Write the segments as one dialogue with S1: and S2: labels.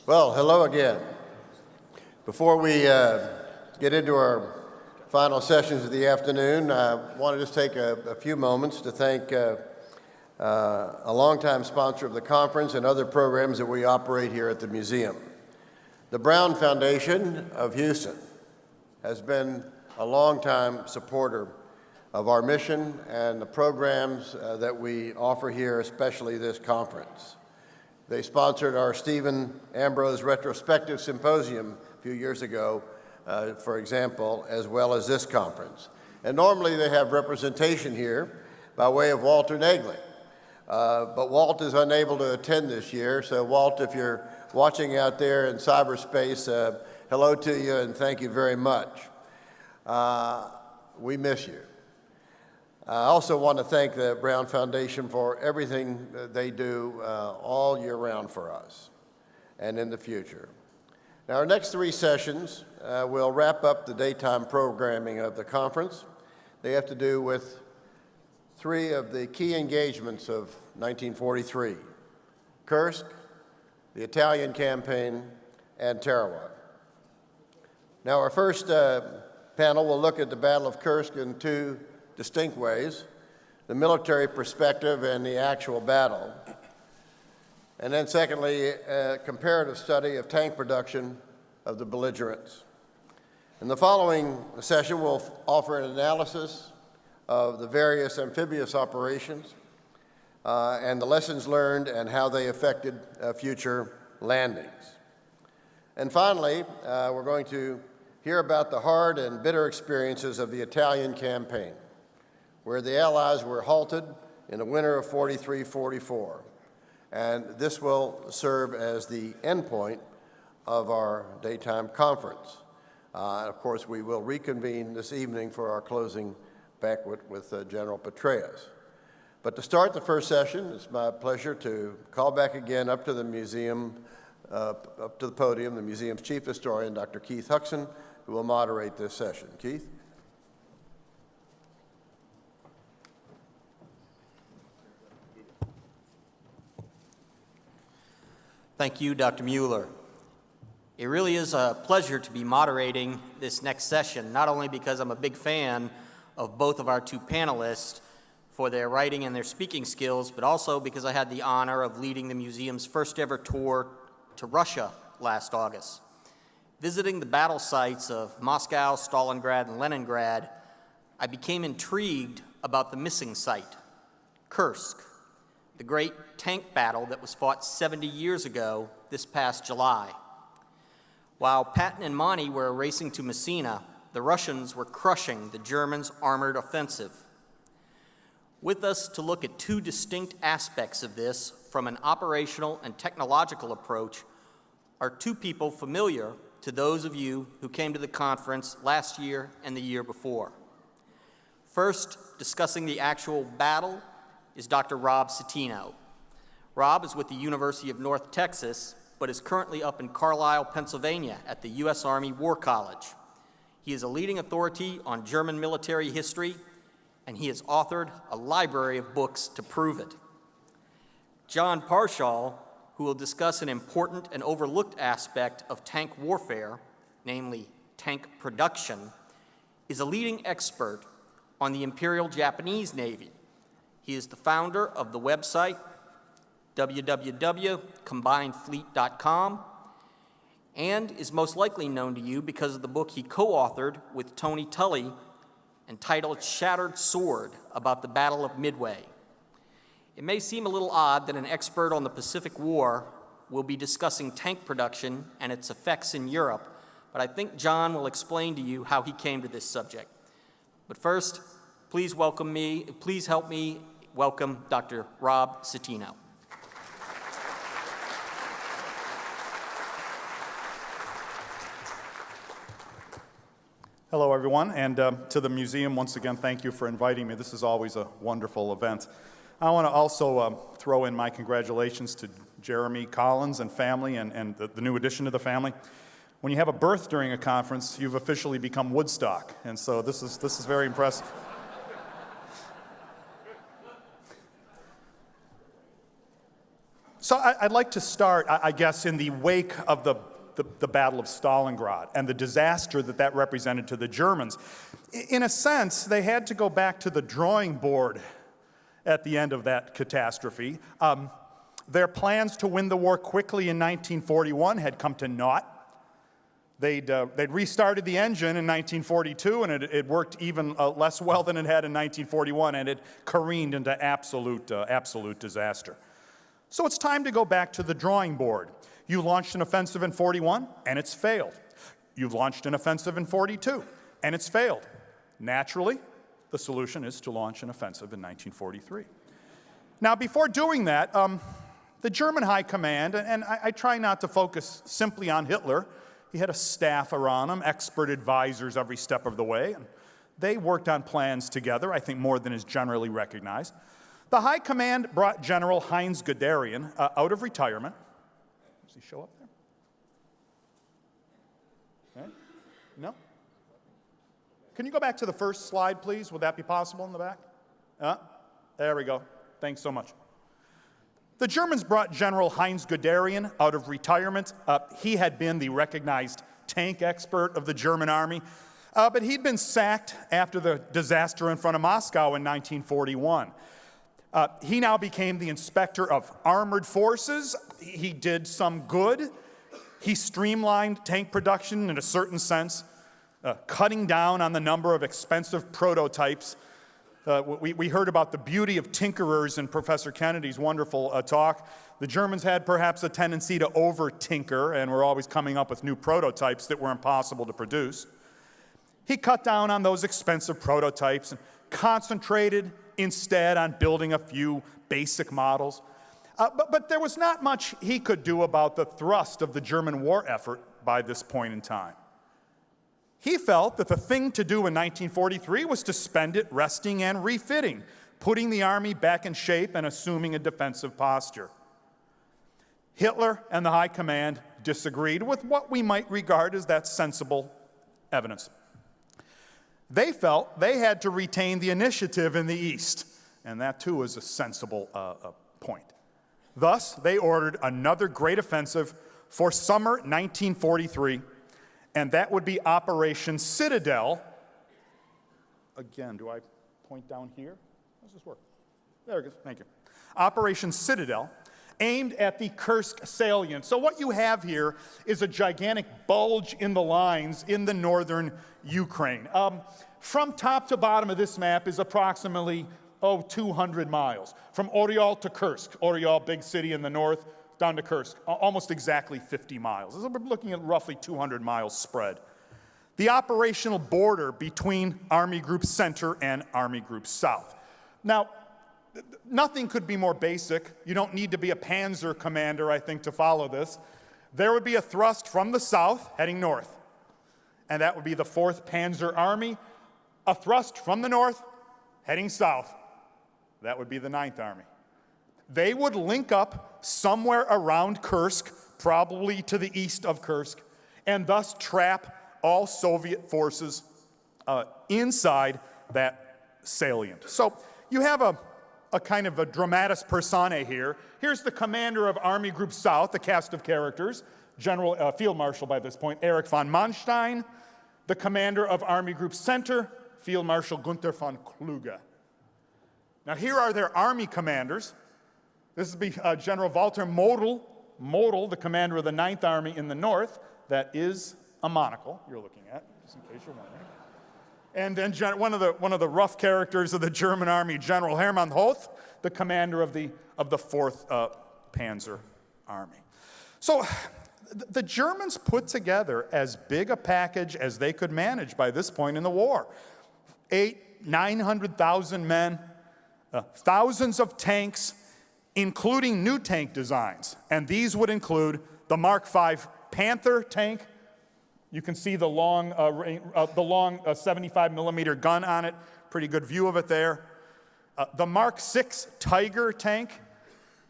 S1: Well, hello again. Before we get into our final sessions of the afternoon, I want to just take a few moments to thank a longtime sponsor of the conference and other programs that we operate here at the museum. The Brown Foundation of Houston has been a longtime supporter of our mission and the programs that we offer here, especially this conference. They sponsored our Stephen Ambrose Retrospective Symposium a few years ago, for example, as well as this conference. And normally they have representation here by way of Walter Nagley. But Walt is unable to attend this year, so Walt, if you're watching out there in cyberspace, hello to you and thank you very much. We miss you. I also want to thank the Brown Foundation for everything that they do all year round for us and in the future. Now, our next three sessions will wrap up the daytime programming of the conference. They have to do with three of the key engagements of 1943, Kursk, the Italian campaign, and Tarawa. Now, our first panel will look at the Battle of Kursk in two distinct ways: the military perspective and the actual battle. And then secondly, a comparative study of tank production of the belligerents. In the following session, we'll offer an analysis of the various amphibious operations and the lessons learned and how they affected future landings. And finally, we're going to hear about the hard and bitter experiences of the Italian campaign, where the Allies were halted in the winter of 43-44. And this will serve as the end point of our daytime conference. Of course, we will reconvene this evening for our closing banquet with General Petraeus. But to start the first session, it's my pleasure to call back again up to the museum, up to the podium, the museum's chief historian, Dr. Keith Huxon, who will moderate this session. Keith?
S2: Thank you, Dr. Mueller. It really is a pleasure to be moderating this next session, not only because I'm a big fan of both of our two panelists for their writing and their speaking skills, but also because I had the honor of leading the museum's first ever tour to Russia last August. Visiting the battle sites of Moscow, Stalingrad, and Leningrad, I became intrigued about the missing site, Kursk, the great tank battle that was fought 70 years ago this past July. While Patton and Monty were racing to Messina, the Russians were crushing the Germans' armored offensive. With us to look at two distinct aspects of this from an operational and technological approach are two people familiar to those of you who came to the conference last year and the year before. First, discussing the actual battle is Dr. Rob Citino. Rob is with the University of North Texas, but is currently up in Carlisle, Pennsylvania at the U.S. Army War College. He is a leading authority on German military history, and he has authored a library of books to prove it. John Parshall, who will discuss an important and overlooked aspect of tank warfare, namely tank production, is a leading expert on the Imperial Japanese Navy. He is the founder of the website www.combinedfleet.com and is most likely known to you because of the book he co-authored with Tony Tully entitled Shattered Sword about the Battle of Midway. It may seem a little odd that an expert on the Pacific War will be discussing tank production and its effects in Europe, but I think John will explain to you how he came to this subject. But first, please help me welcome Dr. Rob Citino.
S3: Hello, everyone, and to the museum, once again, thank you for inviting me. This is always a wonderful event. I want to also throw in my congratulations to Jeremy Collins and family and the new addition to the family. When you have a birth during a conference, you've officially become Woodstock, and so this is very impressive. So I'd like to start, I guess, in the wake of the Battle of Stalingrad and the disaster that that represented to the Germans. In a sense, they had to go back to the drawing board at the end of that catastrophe. Their plans to win the war quickly in 1941 had come to naught. They'd restarted the engine in 1942, and it worked even less well than it had in 1941, and it careened into absolute disaster. So it's time to go back to the drawing board. You launched an offensive in 41, and it's failed. You've launched an offensive in 42, and it's failed. Naturally, the solution is to launch an offensive in 1943. Now, before doing that, the German High Command, and I try not to focus simply on Hitler. He had a staff around him, expert advisors every step of the way, and they worked on plans together, I think more than is generally recognized. The High Command brought General Heinz Guderian out of retirement. Does he show up there? Okay. No? Can you go back to the first slide, please? Would that be possible in the back? There we go. Thanks so much. The Germans brought General Heinz Guderian out of retirement. He had been the recognized tank expert of the German army, but he'd been sacked after the disaster in front of Moscow in 1941. He now became the inspector of armored forces. He did some good. He streamlined tank production in a certain sense, cutting down on the number of expensive prototypes. We heard about the beauty of tinkerers in Professor Kennedy's wonderful talk. The Germans had perhaps a tendency to over-tinker and were always coming up with new prototypes that were impossible to produce. He cut down on those expensive prototypes and concentrated instead on building a few basic models. But there was not much he could do about the thrust of the German war effort by this point in time. He felt that the thing to do in 1943 was to spend it resting and refitting, putting the army back in shape and assuming a defensive posture. Hitler and the High Command disagreed with what we might regard as that sensible evidence. They felt they had to retain the initiative in the East, and that too was a sensible point. Thus, they ordered another great offensive for summer 1943, and that would be Operation Citadel. Again, do I point down here? How does this work? There it goes, thank you. Operation Citadel, aimed at the Kursk salient. So what you have here is a gigantic bulge in the lines in the northern Ukraine. From top to bottom of this map is approximately, 200 miles. From Oryol to Kursk, Oryol, big city in the north, down to Kursk, almost exactly 50 miles. So we're looking at roughly 200 miles spread. The operational border between Army Group Center and Army Group South. Now, nothing could be more basic. You don't need to be a panzer commander, I think, to follow this. There would be a thrust from the south heading north, and that would be the 4th Panzer Army. A thrust from the north heading south. That would be the 9th Army. They would link up somewhere around Kursk, probably to the east of Kursk, and thus trap all Soviet forces inside that salient. So you have a kind of a dramatis personae here. Here's the commander of Army Group South, the cast of characters, General Field Marshal by this point, Erich von Manstein. The commander of Army Group Center, Field Marshal Gunther von Kluge. Now here are their army commanders. This would be General Walter Model, the commander of the 9th Army in the north. That is a monocle you're looking at, just in case you're wondering. And then one of the rough characters of the German army, General Hermann Hoth, the commander of the 4th Panzer Army. So the Germans put together as big a package as they could manage by this point in the war. 900,000 men, thousands of tanks, including new tank designs. And these would include the Mark V Panther tank. You can see the long 75 millimeter gun on it. Pretty good view of it there. The Mark VI Tiger tank.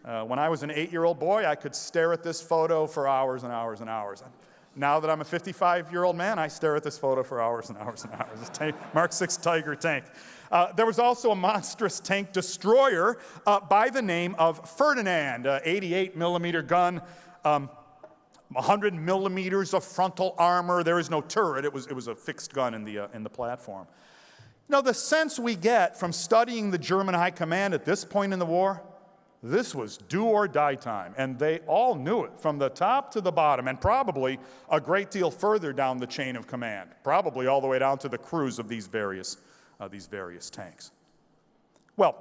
S3: When I was an 8-year-old boy, I could stare at this photo for hours and hours and hours. Now that I'm a 55-year-old man, I stare at this photo for hours and hours and hours. Mark VI Tiger tank. There was also a monstrous tank destroyer by the name of Ferdinand, 88 millimeter gun, 100 millimeters of frontal armor. There is no turret. It was a fixed gun in the platform. Now, the sense we get from studying the German high command at this point in the war, this was do or die time, and they all knew it from the top to the bottom, and probably a great deal further down the chain of command, probably all the way down to the crews of these various tanks. Well,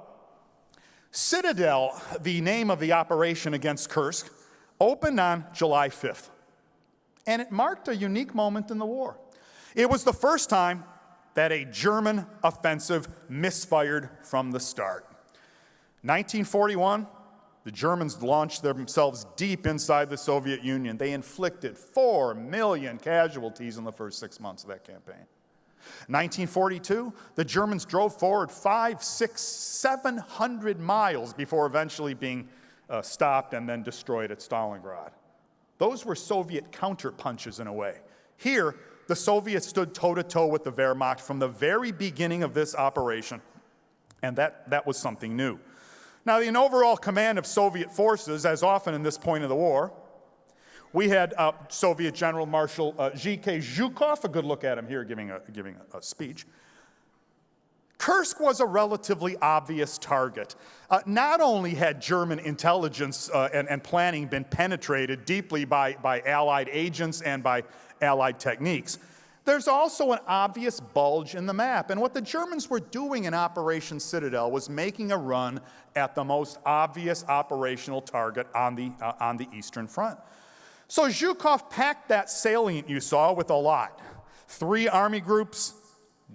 S3: Citadel, the name of the operation against Kursk, opened on July 5th, and it marked a unique moment in the war. It was the first time that a German offensive misfired from the start. 1941, the Germans launched themselves deep inside the Soviet Union. They inflicted 4 million casualties in the first 6 months of that campaign. 1942, the Germans drove forward 500, 600, 700 miles before eventually being stopped and then destroyed at Stalingrad. Those were Soviet counterpunches in a way. Here, the Soviets stood toe-to-toe with the Wehrmacht from the very beginning of this operation, and that was something new. Now, in overall command of Soviet forces, as often in this point of the war, we had Soviet General Marshal G.K. Zhukov, a good look at him here giving a speech. Kursk was a relatively obvious target. Not only had German intelligence and planning been penetrated deeply by Allied agents and by Allied techniques, there's also an obvious bulge in the map. And what the Germans were doing in Operation Citadel was making a run at the most obvious operational target on the Eastern Front. So Zhukov packed that salient you saw with a lot. 3 army groups,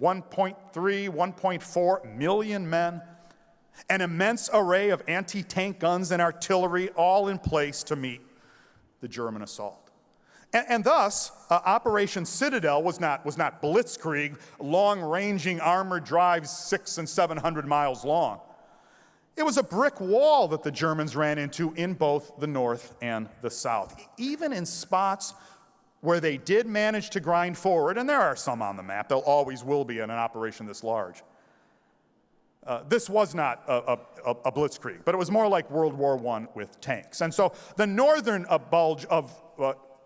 S3: 1.3, 1.4 million men, an immense array of anti-tank guns and artillery, all in place to meet the German assault. And thus, Operation Citadel was not blitzkrieg, long-ranging armored drives 600 and 700 miles long. It was a brick wall that the Germans ran into in both the north and the south. Even in spots where they did manage to grind forward, and there are some on the map, there always will be in an operation this large. This was not a blitzkrieg, but it was more like World War I with tanks. And so the northern bulge of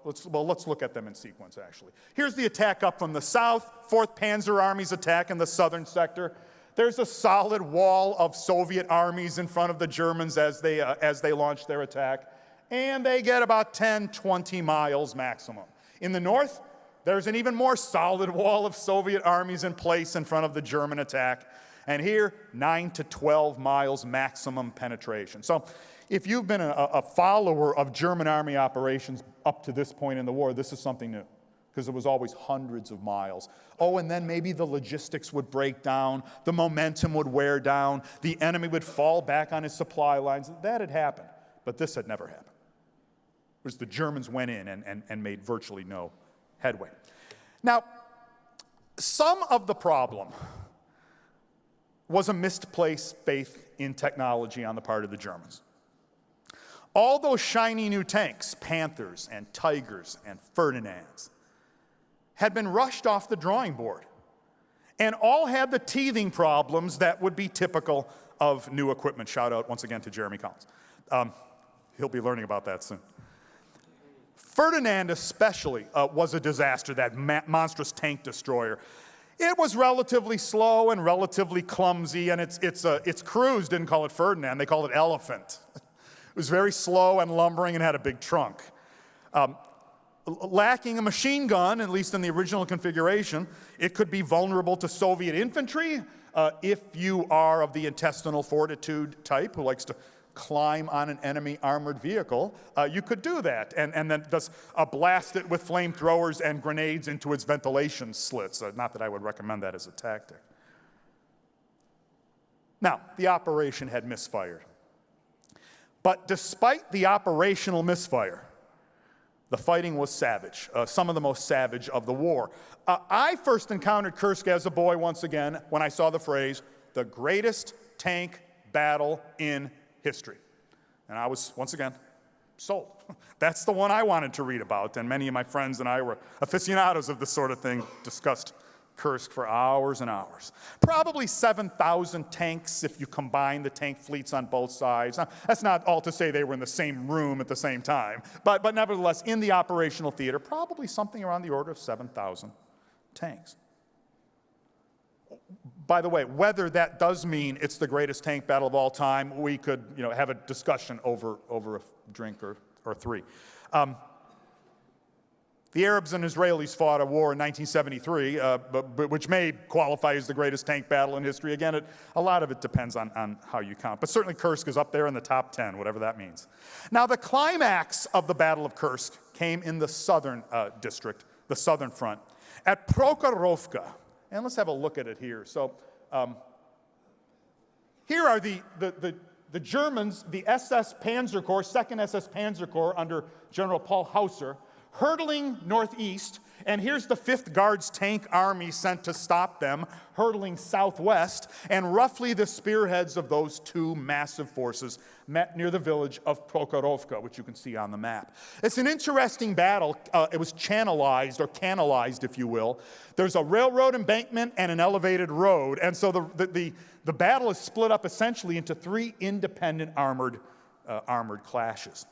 S3: let's look at them in sequence, actually. Here's the attack up from the south, 4th Panzer Army's attack in the southern sector. There's a solid wall of Soviet armies in front of the Germans as they launch their attack, and they get about 10, 20 miles maximum. In the north, there's an even more solid wall of Soviet armies in place in front of the German attack, and here, 9 to 12 miles maximum penetration. So if you've been a follower of German army operations up to this point in the war, this is something new, because it was always hundreds of miles. Oh, and then maybe the logistics would break down, the momentum would wear down, the enemy would fall back on his supply lines. That had happened, but this had never happened. It was the Germans went in and made virtually no headway. Now, some of the problem was a misplaced faith in technology on the part of the Germans. All those shiny new tanks, Panthers and Tigers and Ferdinands, had been rushed off the drawing board and all had the teething problems that would be typical of new equipment. Shout out once again to Jeremy Collins. He'll be learning about that soon. Ferdinand especially was a disaster, that monstrous tank destroyer. It was relatively slow and relatively clumsy, and its crews didn't call it Ferdinand, they called it Elephant. It was very slow and lumbering and had a big trunk. Lacking a machine gun, at least in the original configuration, it could be vulnerable to Soviet infantry if you are of the intestinal fortitude type who likes to climb on an enemy armored vehicle. You could do that and then just blast it with flamethrowers and grenades into its ventilation slits. Not that I would recommend that as a tactic. Now, the operation had misfired. But despite the operational misfire, the fighting was savage, some of the most savage of the war. I first encountered Kursk as a boy once again when I saw the phrase, the greatest tank battle in history. And I was, once again, sold. That's the one I wanted to read about, and many of my friends and I were aficionados of this sort of thing, discussed Kursk for hours and hours. Probably 7,000 tanks if you combine the tank fleets on both sides. Now, that's not all to say they were in the same room at the same time, but nevertheless, in the operational theater, probably something around the order of 7,000 tanks. By the way, whether that does mean it's the greatest tank battle of all time, we could have a discussion over a drink or three. The Arabs and Israelis fought a war in 1973, which may qualify as the greatest tank battle in history. Again, a lot of it depends on how you count. But certainly Kursk is up there in the top 10, whatever that means. Now, the climax of the Battle of Kursk came in the southern district, the southern front, at Prokhorovka. And let's have a look at it here. So here are the Germans, the SS Panzer Corps, 2nd SS Panzer Corps under General Paul Hauser, hurtling northeast, and here's the 5th Guards Tank Army sent to stop them, hurtling southwest, and roughly the spearheads of those two massive forces met near the village of Prokhorovka, which you can see on the map. It's an interesting battle. It was channelized, or canalized, if you will. There's a railroad embankment and an elevated road, and so the battle is split up essentially into 3 independent armored clashes.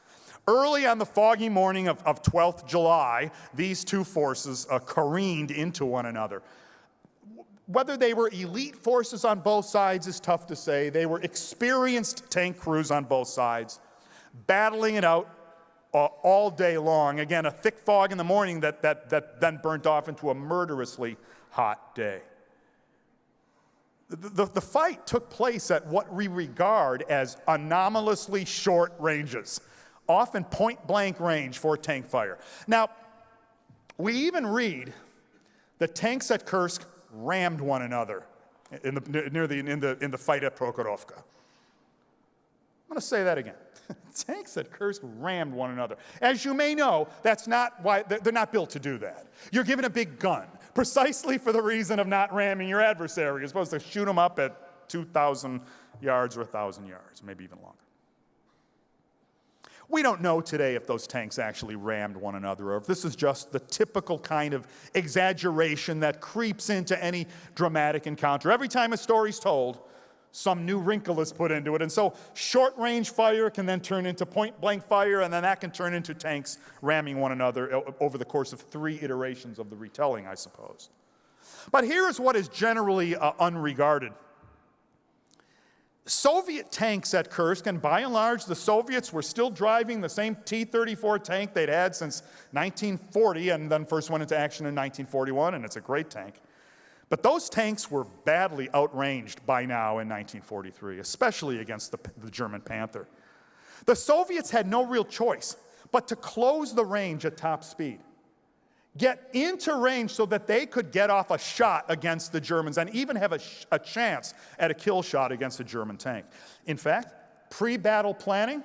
S3: Early on the foggy morning of 12th July, these two forces careened into one another. Whether they were elite forces on both sides is tough to say. They were experienced tank crews on both sides, battling it out all day long. Again, a thick fog in the morning that then burnt off into a murderously hot day. The fight took place at what we regard as anomalously short ranges, often point-blank range for tank fire. Now, we even read that tanks at Kursk rammed one another in the fight at Prokhorovka. I'm going to say that again. Tanks at Kursk rammed one another. As you may know, that's not why they're not built to do that. You're given a big gun precisely for the reason of not ramming your adversary. You're supposed to shoot them up at 2,000 yards or 1,000 yards, maybe even longer. We don't know today if those tanks actually rammed one another or if this is just the typical kind of exaggeration that creeps into any dramatic encounter. Every time a story's told, some new wrinkle is put into it. And so short-range fire can then turn into point-blank fire, and then that can turn into tanks ramming one another over the course of 3 iterations of the retelling, I suppose. But here is what is generally unregarded. Soviet tanks at Kursk, and by and large, the Soviets were still driving the same T-34 tank they'd had since 1940, and then first went into action in 1941, and it's a great tank. But those tanks were badly outranged by now in 1943, especially against the German Panther. The Soviets had no real choice but to close the range at top speed, get into range so that they could get off a shot against the Germans and even have a chance at a kill shot against a German tank. In fact, pre-battle planning,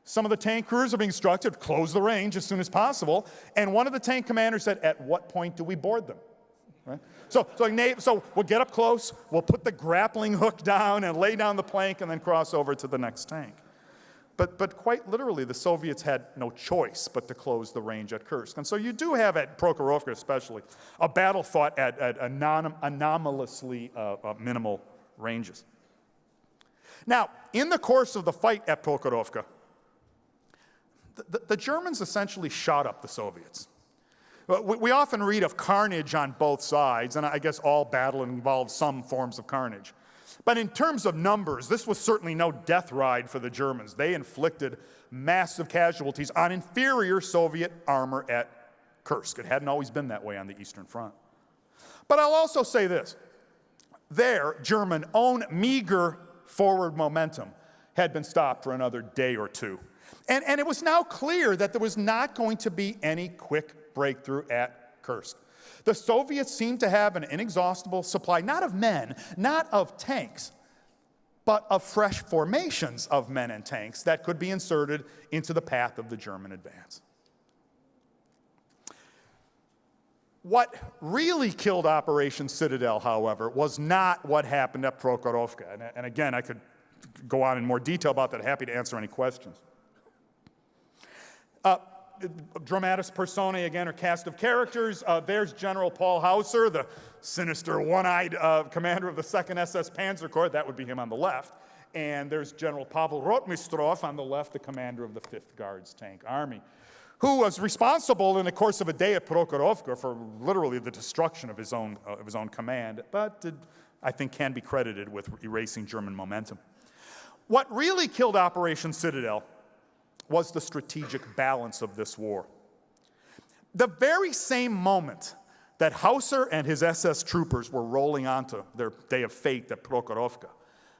S3: some of the tank crews are being instructed to close the range as soon as possible, and one of the tank commanders said, "At what point do we board them?" Right? So we'll get up close, we'll put the grappling hook down and lay down the plank and then cross over to the next tank. But quite literally, the Soviets had no choice but to close the range at Kursk. And so you do have at Prokhorovka especially a battle fought at anomalously minimal ranges. Now, in the course of the fight at Prokhorovka, the Germans essentially shot up the Soviets. We often read of carnage on both sides, and I guess all battle involves some forms of carnage. But in terms of numbers, this was certainly no death ride for the Germans. They inflicted massive casualties on inferior Soviet armor at Kursk. It hadn't always been that way on the Eastern Front. But I'll also say this. Their German own meager forward momentum had been stopped for another day or two. And it was now clear that there was not going to be any quick breakthrough at Kursk. The Soviets seemed to have an inexhaustible supply, not of men, not of tanks, but of fresh formations of men and tanks that could be inserted into the path of the German advance. What really killed Operation Citadel, however, was not what happened at Prokhorovka. And again, I could go on in more detail about that. Happy to answer any questions. Dramatis personae, again, or cast of characters. There's General Paul Hauser, the sinister, one-eyed commander of the 2nd SS Panzer Corps. That would be him on the left. And there's General Pavel Rotmistrov on the left, the commander of the 5th Guards Tank Army, who was responsible in the course of a day at Prokhorovka for literally the destruction of his own command, but I think can be credited with erasing German momentum. What really killed Operation Citadel was the strategic balance of this war. The very same moment that Hauser and his SS troopers were rolling onto their day of fate at Prokhorovka,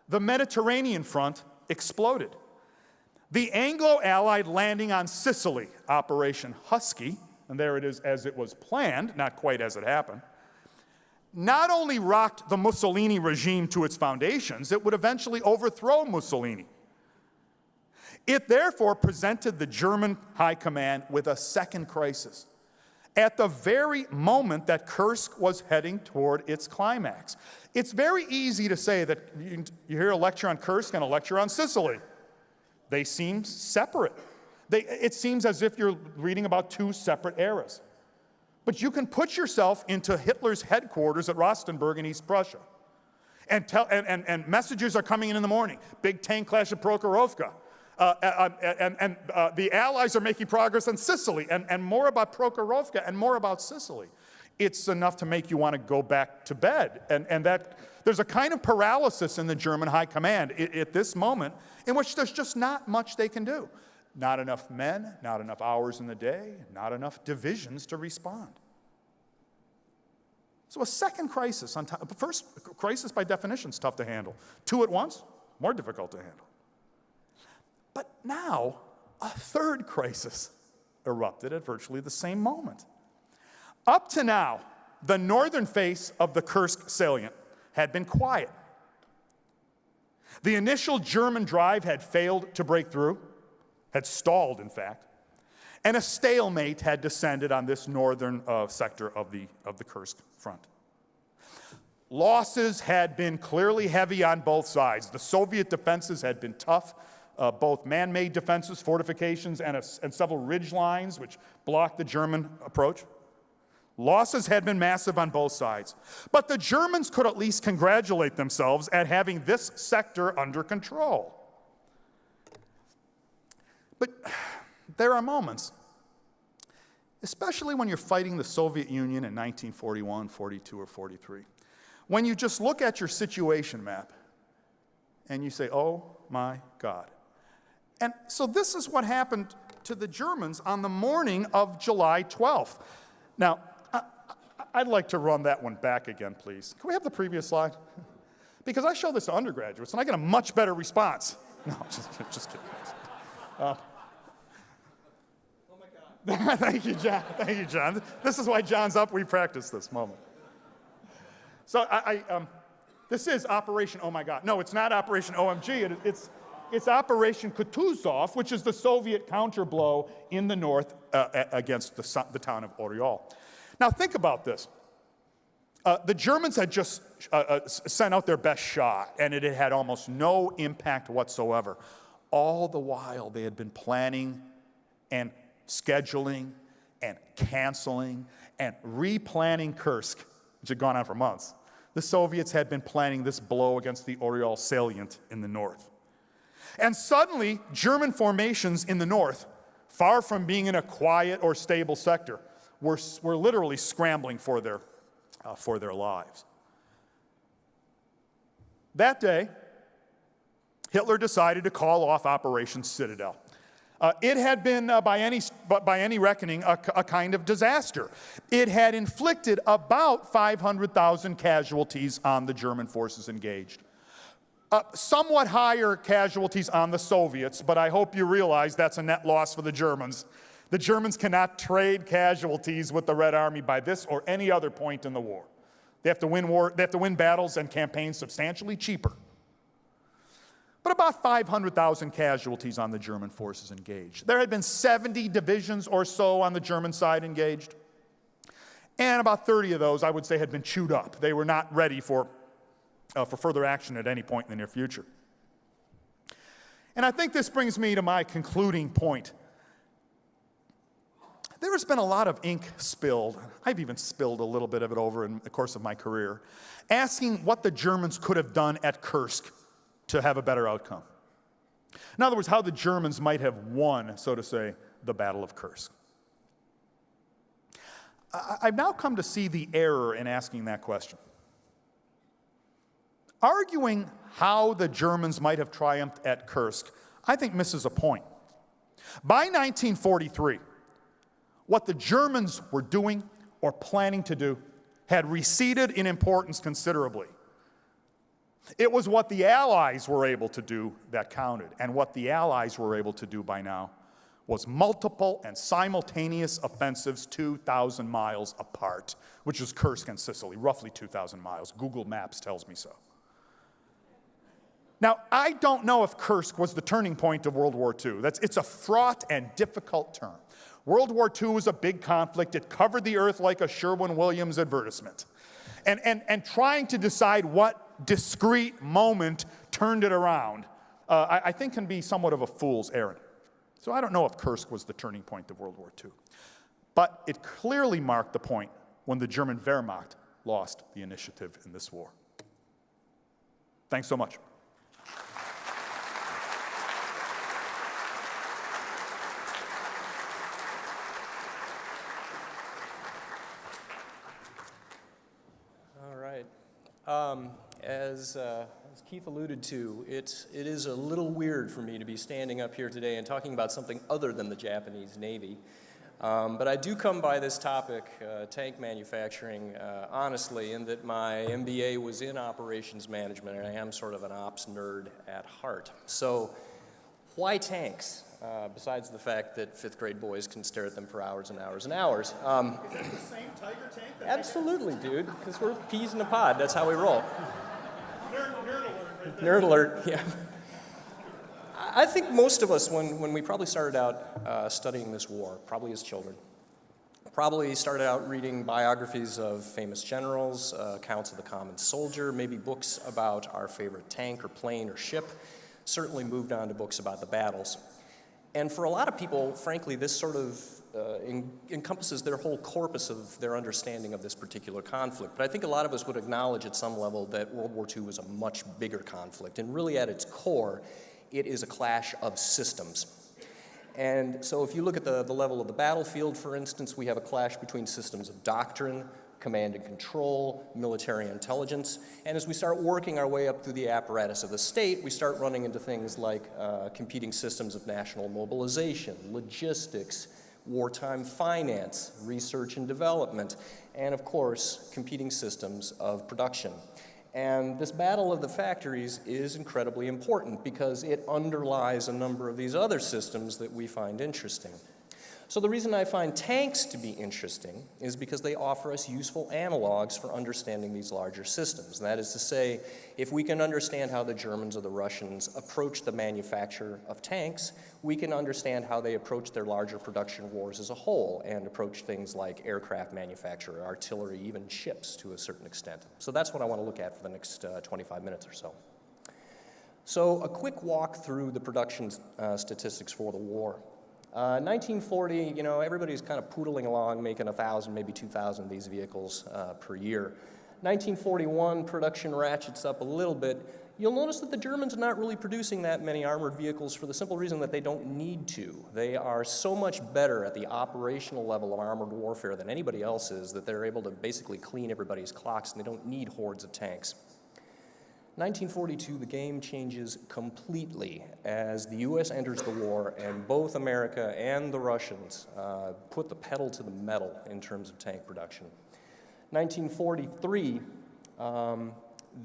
S3: the Mediterranean front exploded. The Anglo-Allied landing on Sicily, Operation Husky, and there it is as it was planned, not quite as it happened, not only rocked the Mussolini regime to its foundations, it would eventually overthrow Mussolini. It therefore presented the German high command with a second crisis at the very moment that Kursk was heading toward its climax. It's very easy to say that you hear a lecture on Kursk and a lecture on Sicily. They seem separate. It seems as if you're reading about two separate eras. But you can put yourself into Hitler's headquarters at Rostenburg in East Prussia. And messages are coming in the morning. Big tank clash at Prokhorovka. The Allies are making progress on Sicily. And more about Prokhorovka and more about Sicily. It's enough to make you want to go back to bed. And that there's a kind of paralysis in the German high command at this moment in which there's just not much they can do. Not enough men, not enough hours in the day, not enough divisions to respond. So a second crisis on top. The first crisis by definition is tough to handle. Two at once, more difficult to handle. But now a third crisis erupted at virtually the same moment. Up to now, the northern face of the Kursk salient had been quiet. The initial German drive had failed to break through, had stalled, in fact, and a stalemate had descended on this northern sector of the Kursk front. Losses had been clearly heavy on both sides. The Soviet defenses had been tough, both man-made defenses, fortifications, and several ridge lines which blocked the German approach. Losses had been massive on both sides. But the Germans could at least congratulate themselves at having this sector under control. But there are moments, especially when you're fighting the Soviet Union in 1941, 42, or 43, when you just look at your situation map and you say, oh my God. And so this is what happened to the Germans on the morning of July 12th. Now, I'd like to run that one back again, please. Can we have the previous slide? Because I show this to undergraduates, and I get a much better response. No, just kidding. Oh my God. Thank you, John. Thank you, John. This is why John's up. We practice this moment. So this is Operation Oh My God. No, it's not Operation OMG. It's Operation Kutuzov, which is the Soviet counterblow in the north against the town of Oryol. Now think about this. The Germans had just sent out their best shot, and it had almost no impact whatsoever. All the while, they had been planning and scheduling and canceling and replanning Kursk, which had gone on for months. The Soviets had been planning this blow against the Oryol salient in the north. And suddenly, German formations in the north, far from being in a quiet or stable sector, were literally scrambling for their lives. That day, Hitler decided to call off Operation Citadel. It had been, by any reckoning, a kind of disaster. It had inflicted about 500,000 casualties on the German forces engaged. Somewhat higher casualties on the Soviets, but I hope you realize that's a net loss for the Germans. The Germans cannot trade casualties with the Red Army by this or any other point in the war. They have to win battles and campaigns substantially cheaper. But about 500,000 casualties on the German forces engaged. There had been 70 divisions or so on the German side engaged. And about 30 of those, I would say, had been chewed up. They were not ready for further action at any point in the near future. And I think this brings me to my concluding point. There has been a lot of ink spilled, I've even spilled a little bit of it over in the course of my career, asking what the Germans could have done at Kursk to have a better outcome. In other words, how the Germans might have won, so to say, the Battle of Kursk. I've now come to see the error in asking that question. Arguing how the Germans might have triumphed at Kursk, I think misses a point. By 1943, what the Germans were doing or planning to do had receded in importance considerably. It was what the Allies were able to do that counted, and what the Allies were able to do by now was multiple and simultaneous offensives 2,000 miles apart, which is Kursk and Sicily, roughly 2,000 miles. Google Maps tells me so. Now, I don't know if Kursk was the turning point of World War II. It's a fraught and difficult term. World War II was a big conflict. It covered the earth like a Sherwin-Williams advertisement. And trying to decide what discrete moment turned it around, I think can be somewhat of a fool's errand. So I don't know if Kursk was the turning point of World War II. But it clearly marked the point when the German Wehrmacht lost the initiative in this war. Thanks so much.
S4: All right. As Keith alluded to, it is a little weird for me to be standing up here today and talking about something other than the Japanese Navy. But I do come by this topic, tank manufacturing, honestly, in that my MBA was in operations management, and I am sort of an ops nerd at heart. So why tanks, besides the fact that fifth grade boys can stare at them for hours and hours and hours?
S3: Is it the same Tiger tank?
S4: Absolutely, dude, because we're peas in a pod. That's how we roll.
S3: Nerd alert right there.
S4: Nerd alert, yeah. I think most of us, when we probably started out studying this war, probably as children, probably started out reading biographies of famous generals, accounts of the common soldier, maybe books about our favorite tank or plane or ship, certainly moved on to books about the battles. And for a lot of people, frankly, this sort of encompasses their whole corpus of their understanding of this particular conflict. But I think a lot of us would acknowledge at some level that World War II was a much bigger conflict. And really at its core, it is a clash of systems. And so if you look at the level of the battlefield, for instance, we have a clash between systems of doctrine, command and control, military intelligence. And as we start working our way up through the apparatus of the state, we start running into things like competing systems of national mobilization, logistics, wartime finance, research and development, and of course, competing systems of production. And this battle of the factories is incredibly important because it underlies a number of these other systems that we find interesting. So the reason I find tanks to be interesting is because they offer us useful analogs for understanding these larger systems. And that is to say, if we can understand how the Germans or the Russians approach the manufacture of tanks, we can understand how they approach their larger production wars as a whole and approach things like aircraft manufacture, artillery, even ships to a certain extent. So that's what I want to look at for the next 25 minutes or so. So a quick walk through the production statistics for the war. 1940, you know, everybody's kind of poodling along, making 1,000, maybe 2,000 of these vehicles per year. 1941, production ratchets up a little bit. You'll notice that the Germans are not really producing that many armored vehicles for the simple reason that they don't need to. They are so much better at the operational level of armored warfare than anybody else is that they're able to basically clean everybody's clocks, and they don't need hordes of tanks. 1942, the game changes completely as the U.S. enters the war, and both America and the Russians put the pedal to the metal in terms of tank production. 1943,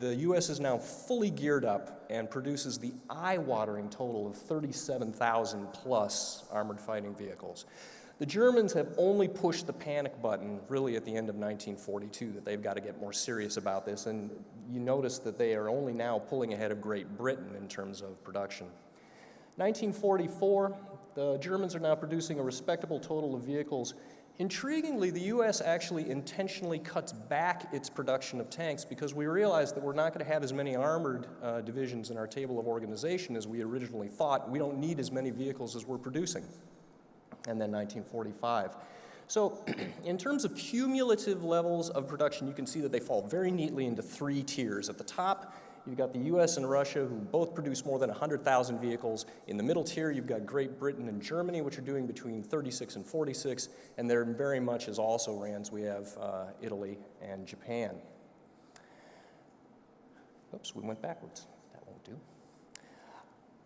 S4: the U.S. is now fully geared up and produces the eye-watering total of 37,000 plus armored fighting vehicles. The Germans have only pushed the panic button really at the end of 1942, that they've got to get more serious about this, and you notice that they are only now pulling ahead of Great Britain in terms of production. 1944, the Germans are now producing a respectable total of vehicles. Intriguingly, the U.S. actually intentionally cuts back its production of tanks because we realize that we're not going to have as many armored divisions in our table of organization as we originally thought. We don't need as many vehicles as we're producing. and then 1945. So in terms of cumulative levels of production, you can see that they fall very neatly into three tiers. At the top, you've got the US and Russia, who both produce more than 100,000 vehicles. In the middle tier, you've got Great Britain and Germany, which are doing between 36 and 46, and there very much as also RANs, we have Italy and Japan. Oops, we went backwards. That won't do.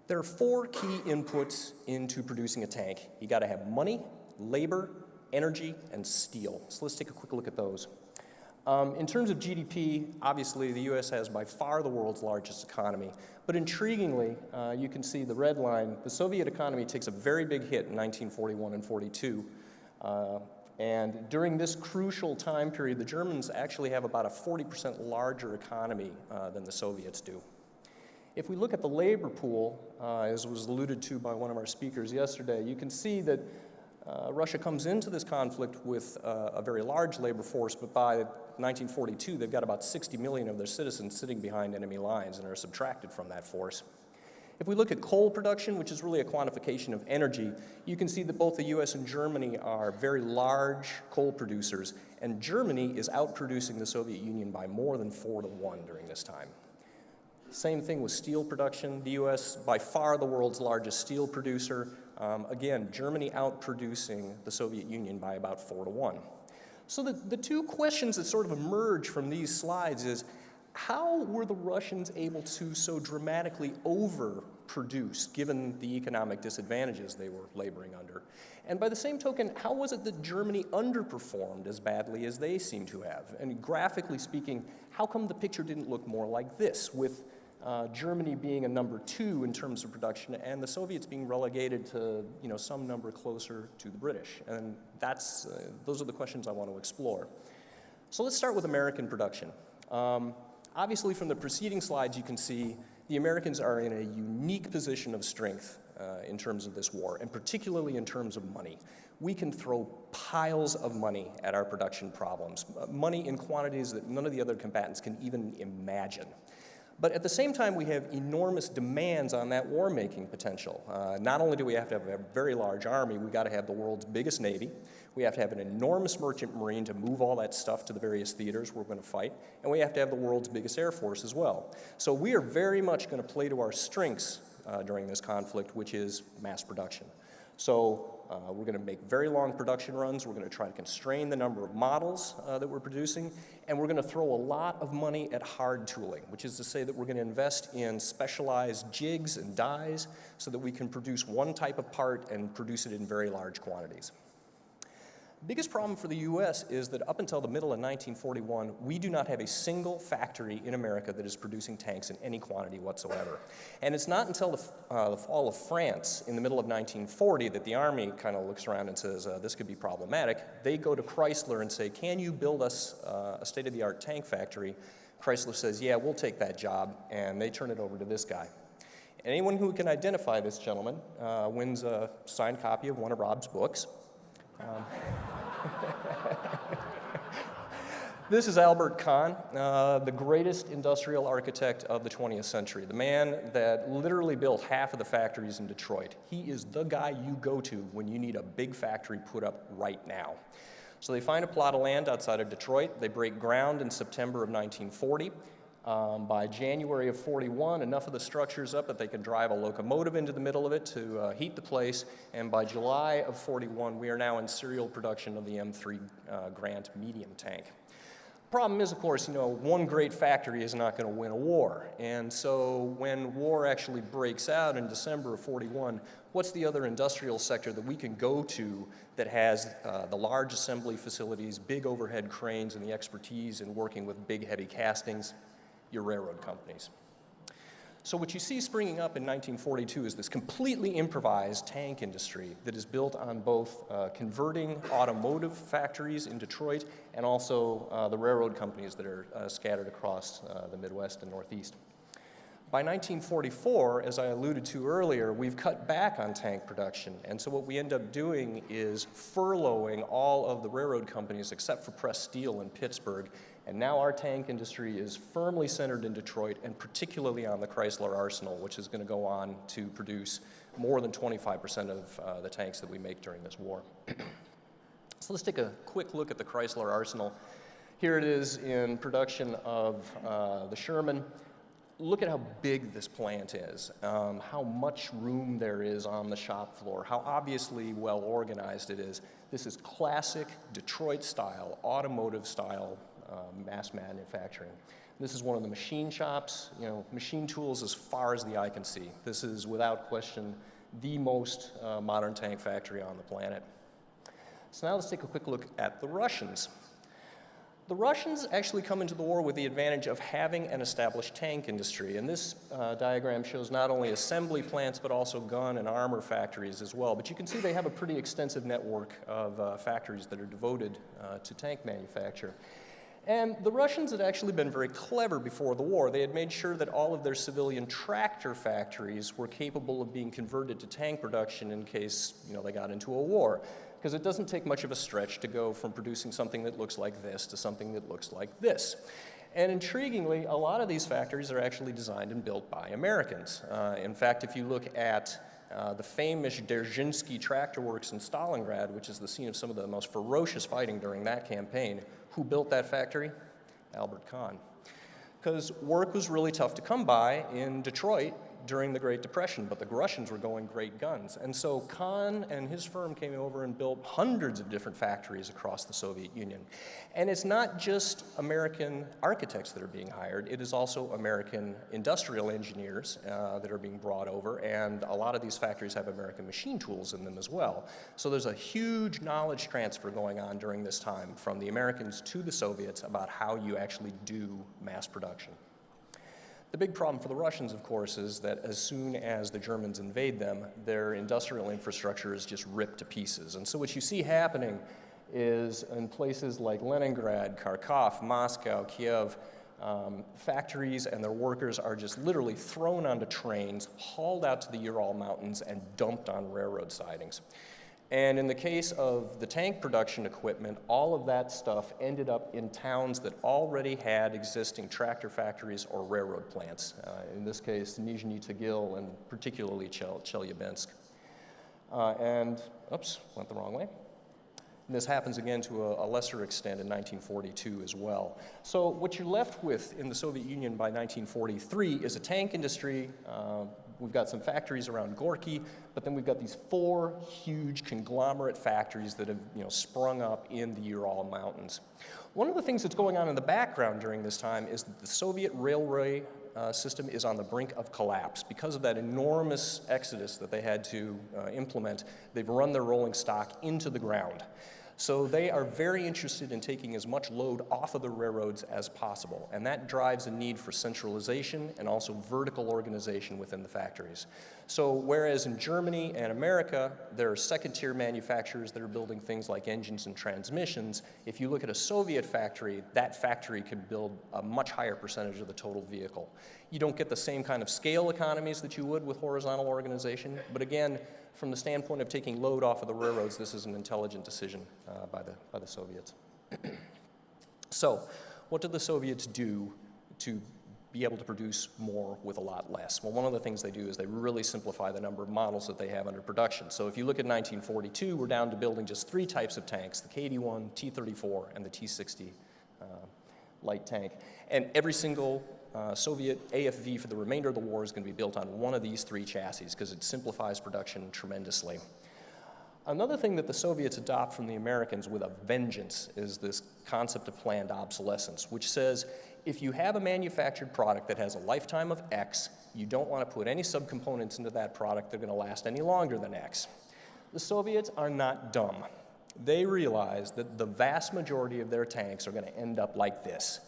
S4: There are four key inputs into producing a tank. You gotta have money, labor, energy, and steel. So let's take a quick look at those. In terms of GDP, obviously the US has by far the world's largest economy. But intriguingly, you can see the red line, the Soviet economy takes a very big hit in 1941 and 42. And during this crucial time period, the Germans actually have about a 40% larger economy than the Soviets do. If we look at the labor pool, as was alluded to by one of our speakers yesterday, you can see that Russia comes into this conflict with a very large labor force, but by 1942, they've got about 60 million of their citizens sitting behind enemy lines and are subtracted from that force. If we look at coal production, which is really a quantification of energy, you can see that both the US and Germany are very large coal producers, and Germany is outproducing the Soviet Union by more than 4-to-1 during this time. Same thing with steel production. The US, by far the world's largest steel producer. Again, Germany outproducing the Soviet Union by about 4-to-1. So the two questions that sort of emerge from these slides is, how were the Russians able to so dramatically overproduce, given the economic disadvantages they were laboring under? And by the same token, how was it that Germany underperformed as badly as they seem to have? And graphically speaking, how come the picture didn't look more like this, with Germany being a number 2 in terms of production, and the Soviets being relegated to some number closer to the British? And those are the questions I want to explore. So let's start with American production. Obviously, from the preceding slides, you can see the Americans are in a unique position of strength in terms of this war, and particularly in terms of money. We can throw piles of money at our production problems, money in quantities that none of the other combatants can even imagine. But at the same time, we have enormous demands on that war-making potential. Not only do we have to have a very large army, we've got to have the world's biggest navy. We have to have an enormous merchant marine to move all that stuff to the various theaters we're going to fight. And we have to have the world's biggest air force as well. So we are very much going to play to our strengths during this conflict, which is mass production. So we're going to make very long production runs. We're going to try to constrain the number of models that we're producing. And we're going to throw a lot of money at hard tooling, which is to say that we're going to invest in specialized jigs and dies so that we can produce one type of part and produce it in very large quantities. The biggest problem for the US is that up until the middle of 1941, we do not have a single factory in America that is producing tanks in any quantity whatsoever. And it's not until the fall of France in the middle of 1940 that the Army kind of looks around and says, this could be problematic. They go to Chrysler and say, can you build us a state-of-the-art tank factory? Chrysler says, yeah, we'll take that job, and they turn it over to this guy. Anyone who can identify this gentleman wins a signed copy of one of Rob's books. This is Albert Kahn, the greatest industrial architect of the 20th century, the man that literally built half of the factories in Detroit. He is the guy you go to when you need a big factory put up right now. So they find a plot of land outside of Detroit. They break ground in September of 1940. By January of 41, enough of the structure's up that they can drive a locomotive into the middle of it to heat the place. And by July of 41, we are now in serial production of the M3 Grant medium tank. Problem is, of course, one great factory is not going to win a war. And so when war actually breaks out in December of 41, what's the other industrial sector that we can go to that has the large assembly facilities, big overhead cranes, and the expertise in working with big, heavy castings? Your railroad companies. So what you see springing up in 1942 is this completely improvised tank industry that is built on both converting automotive factories in Detroit and also the railroad companies that are scattered across the Midwest and Northeast. By 1944, as I alluded to earlier, we've cut back on tank production. And so what we end up doing is furloughing all of the railroad companies except for Press Steel in Pittsburgh. And now our tank industry is firmly centered in Detroit, and particularly on the Chrysler Arsenal, which is going to go on to produce more than 25% of the tanks that we make during this war. So let's take a quick look at the Chrysler Arsenal. Here it is in production of the Sherman. Look at how big this plant is, how much room there is on the shop floor, how obviously well organized it is. This is classic Detroit style, automotive style mass manufacturing. This is one of the machine shops, machine tools as far as the eye can see. This is without question the most modern tank factory on the planet. So now let's take a quick look at the Russians. The Russians actually come into the war with the advantage of having an established tank industry, and this diagram shows not only assembly plants but also gun and armor factories as well. But you can see they have a pretty extensive network of factories that are devoted to tank manufacture. And the Russians had actually been very clever before the war. They had made sure that all of their civilian tractor factories were capable of being converted to tank production in case they got into a war. Because it doesn't take much of a stretch to go from producing something that looks like this to something that looks like this. And intriguingly, a lot of these factories are actually designed and built by Americans. In fact, if you look at the famous Dzerzhinsky Tractor Works in Stalingrad, which is the scene of some of the most ferocious fighting during that campaign, who built that factory? Albert Kahn. Because work was really tough to come by in Detroit during the Great Depression, but the Russians were going great guns. And so Kahn and his firm came over and built hundreds of different factories across the Soviet Union. And it's not just American architects that are being hired, it is also American industrial engineers that are being brought over, and a lot of these factories have American machine tools in them as well. So there's a huge knowledge transfer going on during this time from the Americans to the Soviets about how you actually do mass production. The big problem for the Russians, of course, is that as soon as the Germans invade them, their industrial infrastructure is just ripped to pieces. And so what you see happening is in places like Leningrad, Kharkov, Moscow, Kiev, factories and their workers are just literally thrown onto trains, hauled out to the Ural Mountains, and dumped on railroad sidings. And in the case of the tank production equipment, all of that stuff ended up in towns that already had existing tractor factories or railroad plants. In this case, Nizhny Tagil and particularly Chelyabinsk. Oops, went the wrong way. And this happens again to a lesser extent in 1942 as well. So what you're left with in the Soviet Union by 1943 is a tank industry. We've got some factories around Gorky, but then we've got these 4 huge conglomerate factories that have sprung up in the Ural Mountains. One of the things that's going on in the background during this time is that the Soviet railway system is on the brink of collapse. Because of that enormous exodus that they had to implement, they've run their rolling stock into the ground. So they are very interested in taking as much load off of the railroads as possible, and that drives a need for centralization and also vertical organization within the factories. So whereas in Germany and America, there are second-tier manufacturers that are building things like engines and transmissions, if you look at a Soviet factory, that factory can build a much higher percentage of the total vehicle. You don't get the same kind of scale economies that you would with horizontal organization, but again, from the standpoint of taking load off of the railroads, this is an intelligent decision by the Soviets. So, what did the Soviets do to be able to produce more with a lot less? Well, one of the things they do is they really simplify the number of models that they have under production. So if you look at 1942, we're down to building just 3 types of tanks, the KD-1, T-34, and the T-60 light tank. And every single Soviet AFV for the remainder of the war is going to be built on one of these 3 chassis because it simplifies production tremendously. Another thing that the Soviets adopt from the Americans with a vengeance is this concept of planned obsolescence, which says if you have a manufactured product that has a lifetime of X, you don't want to put any subcomponents into that product that are going to last any longer than X. The Soviets are not dumb. They realize that the vast majority of their tanks are going to end up like this,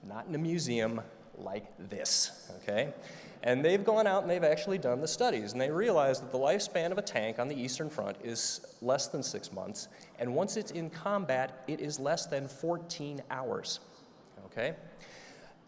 S4: not in a museum, like this, okay? And they've gone out and they've actually done the studies, and they realize that the lifespan of a tank on the Eastern Front is less than 6 months, and once it's in combat, it is less than 14 hours, okay?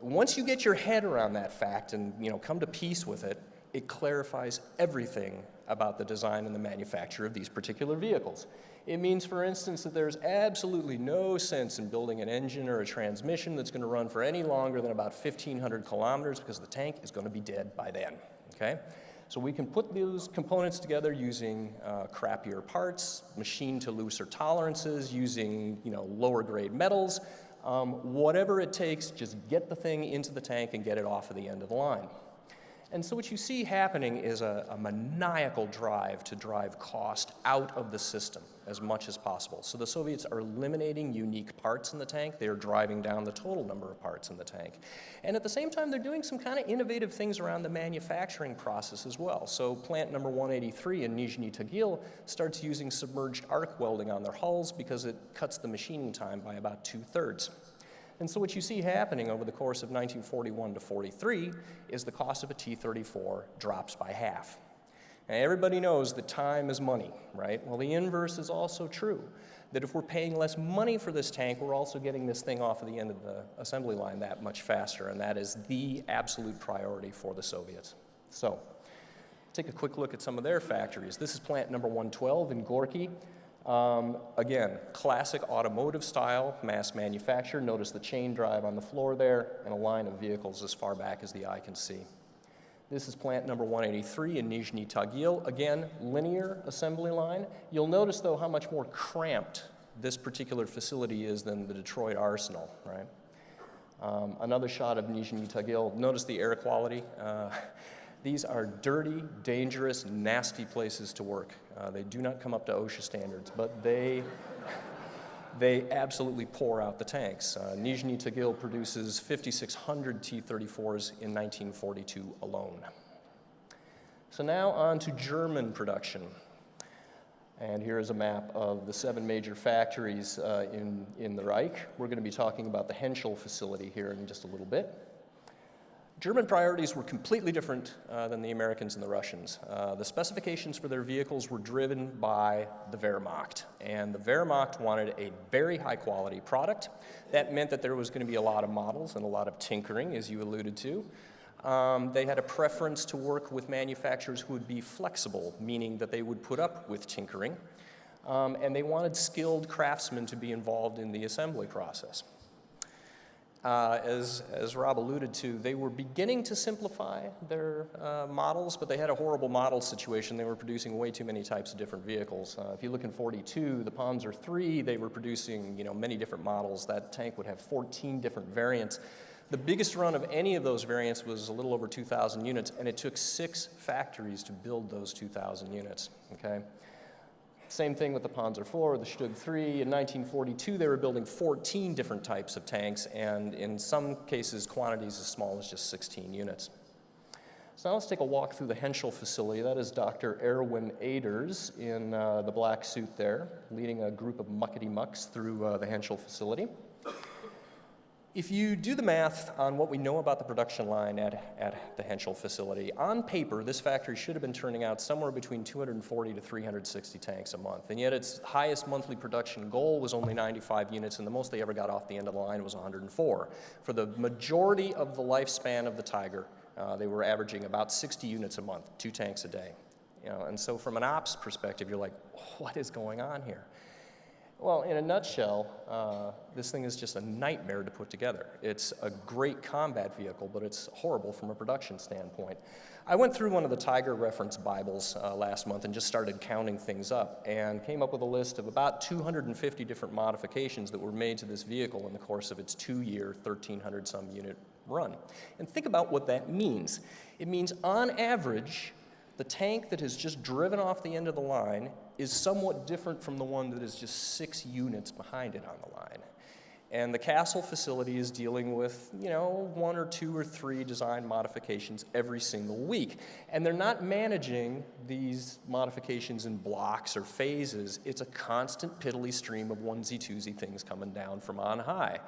S4: Once you get your head around that fact and come to peace with it, it clarifies everything about the design and the manufacture of these particular vehicles. It means, for instance, that there's absolutely no sense in building an engine or a transmission that's going to run for any longer than about 1,500 kilometers because the tank is going to be dead by then, okay? So we can put those components together using crappier parts, machine to looser tolerances, using lower grade metals, whatever it takes, just get the thing into the tank and get it off of the end of the line. And so what you see happening is a maniacal drive to drive cost out of the system as much as possible. So the Soviets are eliminating unique parts in the tank. They are driving down the total number of parts in the tank. And at the same time, they're doing some kind of innovative things around the manufacturing process as well. So plant number 183 in Nizhny Tagil starts using submerged arc welding on their hulls because it cuts the machining time by about 2/3. And so what you see happening over the course of 1941 to 43 is the cost of a T-34 drops by half. And everybody knows that time is money, right? Well, the inverse is also true, that if we're paying less money for this tank, we're also getting this thing off of the end of the assembly line that much faster, and that is the absolute priority for the Soviets. So, take a quick look at some of their factories. This is plant number 112 in Gorky. Again, classic automotive style, mass manufacture. Notice the chain drive on the floor there and a line of vehicles as far back as the eye can see. This is plant number 183 in Nizhny Tagil. Again, linear assembly line. You'll notice, though, how much more cramped this particular facility is than the Detroit Arsenal, right? Another shot of Nizhny Tagil. Notice the air quality. These are dirty, dangerous, nasty places to work. They do not come up to OSHA standards, but they absolutely pour out the tanks. Nizhny Tagil produces 5,600 T-34s in 1942 alone. So now on to German production. And here is a map of the 7 major factories in the Reich. We're going to be talking about the Henschel facility here in just a little bit. German priorities were completely different than the Americans and the Russians. The specifications for their vehicles were driven by the Wehrmacht, and the Wehrmacht wanted a very high-quality product. That meant that there was going to be a lot of models and a lot of tinkering, as you alluded to. They had a preference to work with manufacturers who would be flexible, meaning that they would put up with tinkering, and they wanted skilled craftsmen to be involved in the assembly process. As Rob alluded to, they were beginning to simplify their models, but they had a horrible model situation. They were producing way too many types of different vehicles. If you look in 42, the Panzer III, they were producing many different models. That tank would have 14 different variants. The biggest run of any of those variants was a little over 2,000 units, and it took 6 factories to build those 2,000 units, okay? Same thing with the Panzer IV, the Stug III. In 1942, they were building 14 different types of tanks, and in some cases, quantities as small as just 16 units. So now let's take a walk through the Henschel facility. That is Dr. Erwin Aders in the black suit there, leading a group of muckety-mucks through the Henschel facility. If you do the math on what we know about the production line at the Henschel facility, on paper, this factory should have been turning out somewhere between 240 to 360 tanks a month, and yet its highest monthly production goal was only 95 units, and the most they ever got off the end of the line was 104. For the majority of the lifespan of the Tiger, they were averaging about 60 units a month, 2 tanks a day. And so from an ops perspective, you're like, what is going on here? Well, in a nutshell, this thing is just a nightmare to put together. It's a great combat vehicle, but it's horrible from a production standpoint. I went through one of the Tiger reference Bibles last month and just started counting things up and came up with a list of about 250 different modifications that were made to this vehicle in the course of its 2-year, 1,300-some unit run. And think about what that means. It means, on average, the tank that has just driven off the end of the line is somewhat different from the one that is just 6 units behind it on the line. And the Castle facility is dealing with, 1 or 2 or 3 design modifications every single week. And they're not managing these modifications in blocks or phases. It's a constant piddly stream of onesie-twosie things coming down from on high.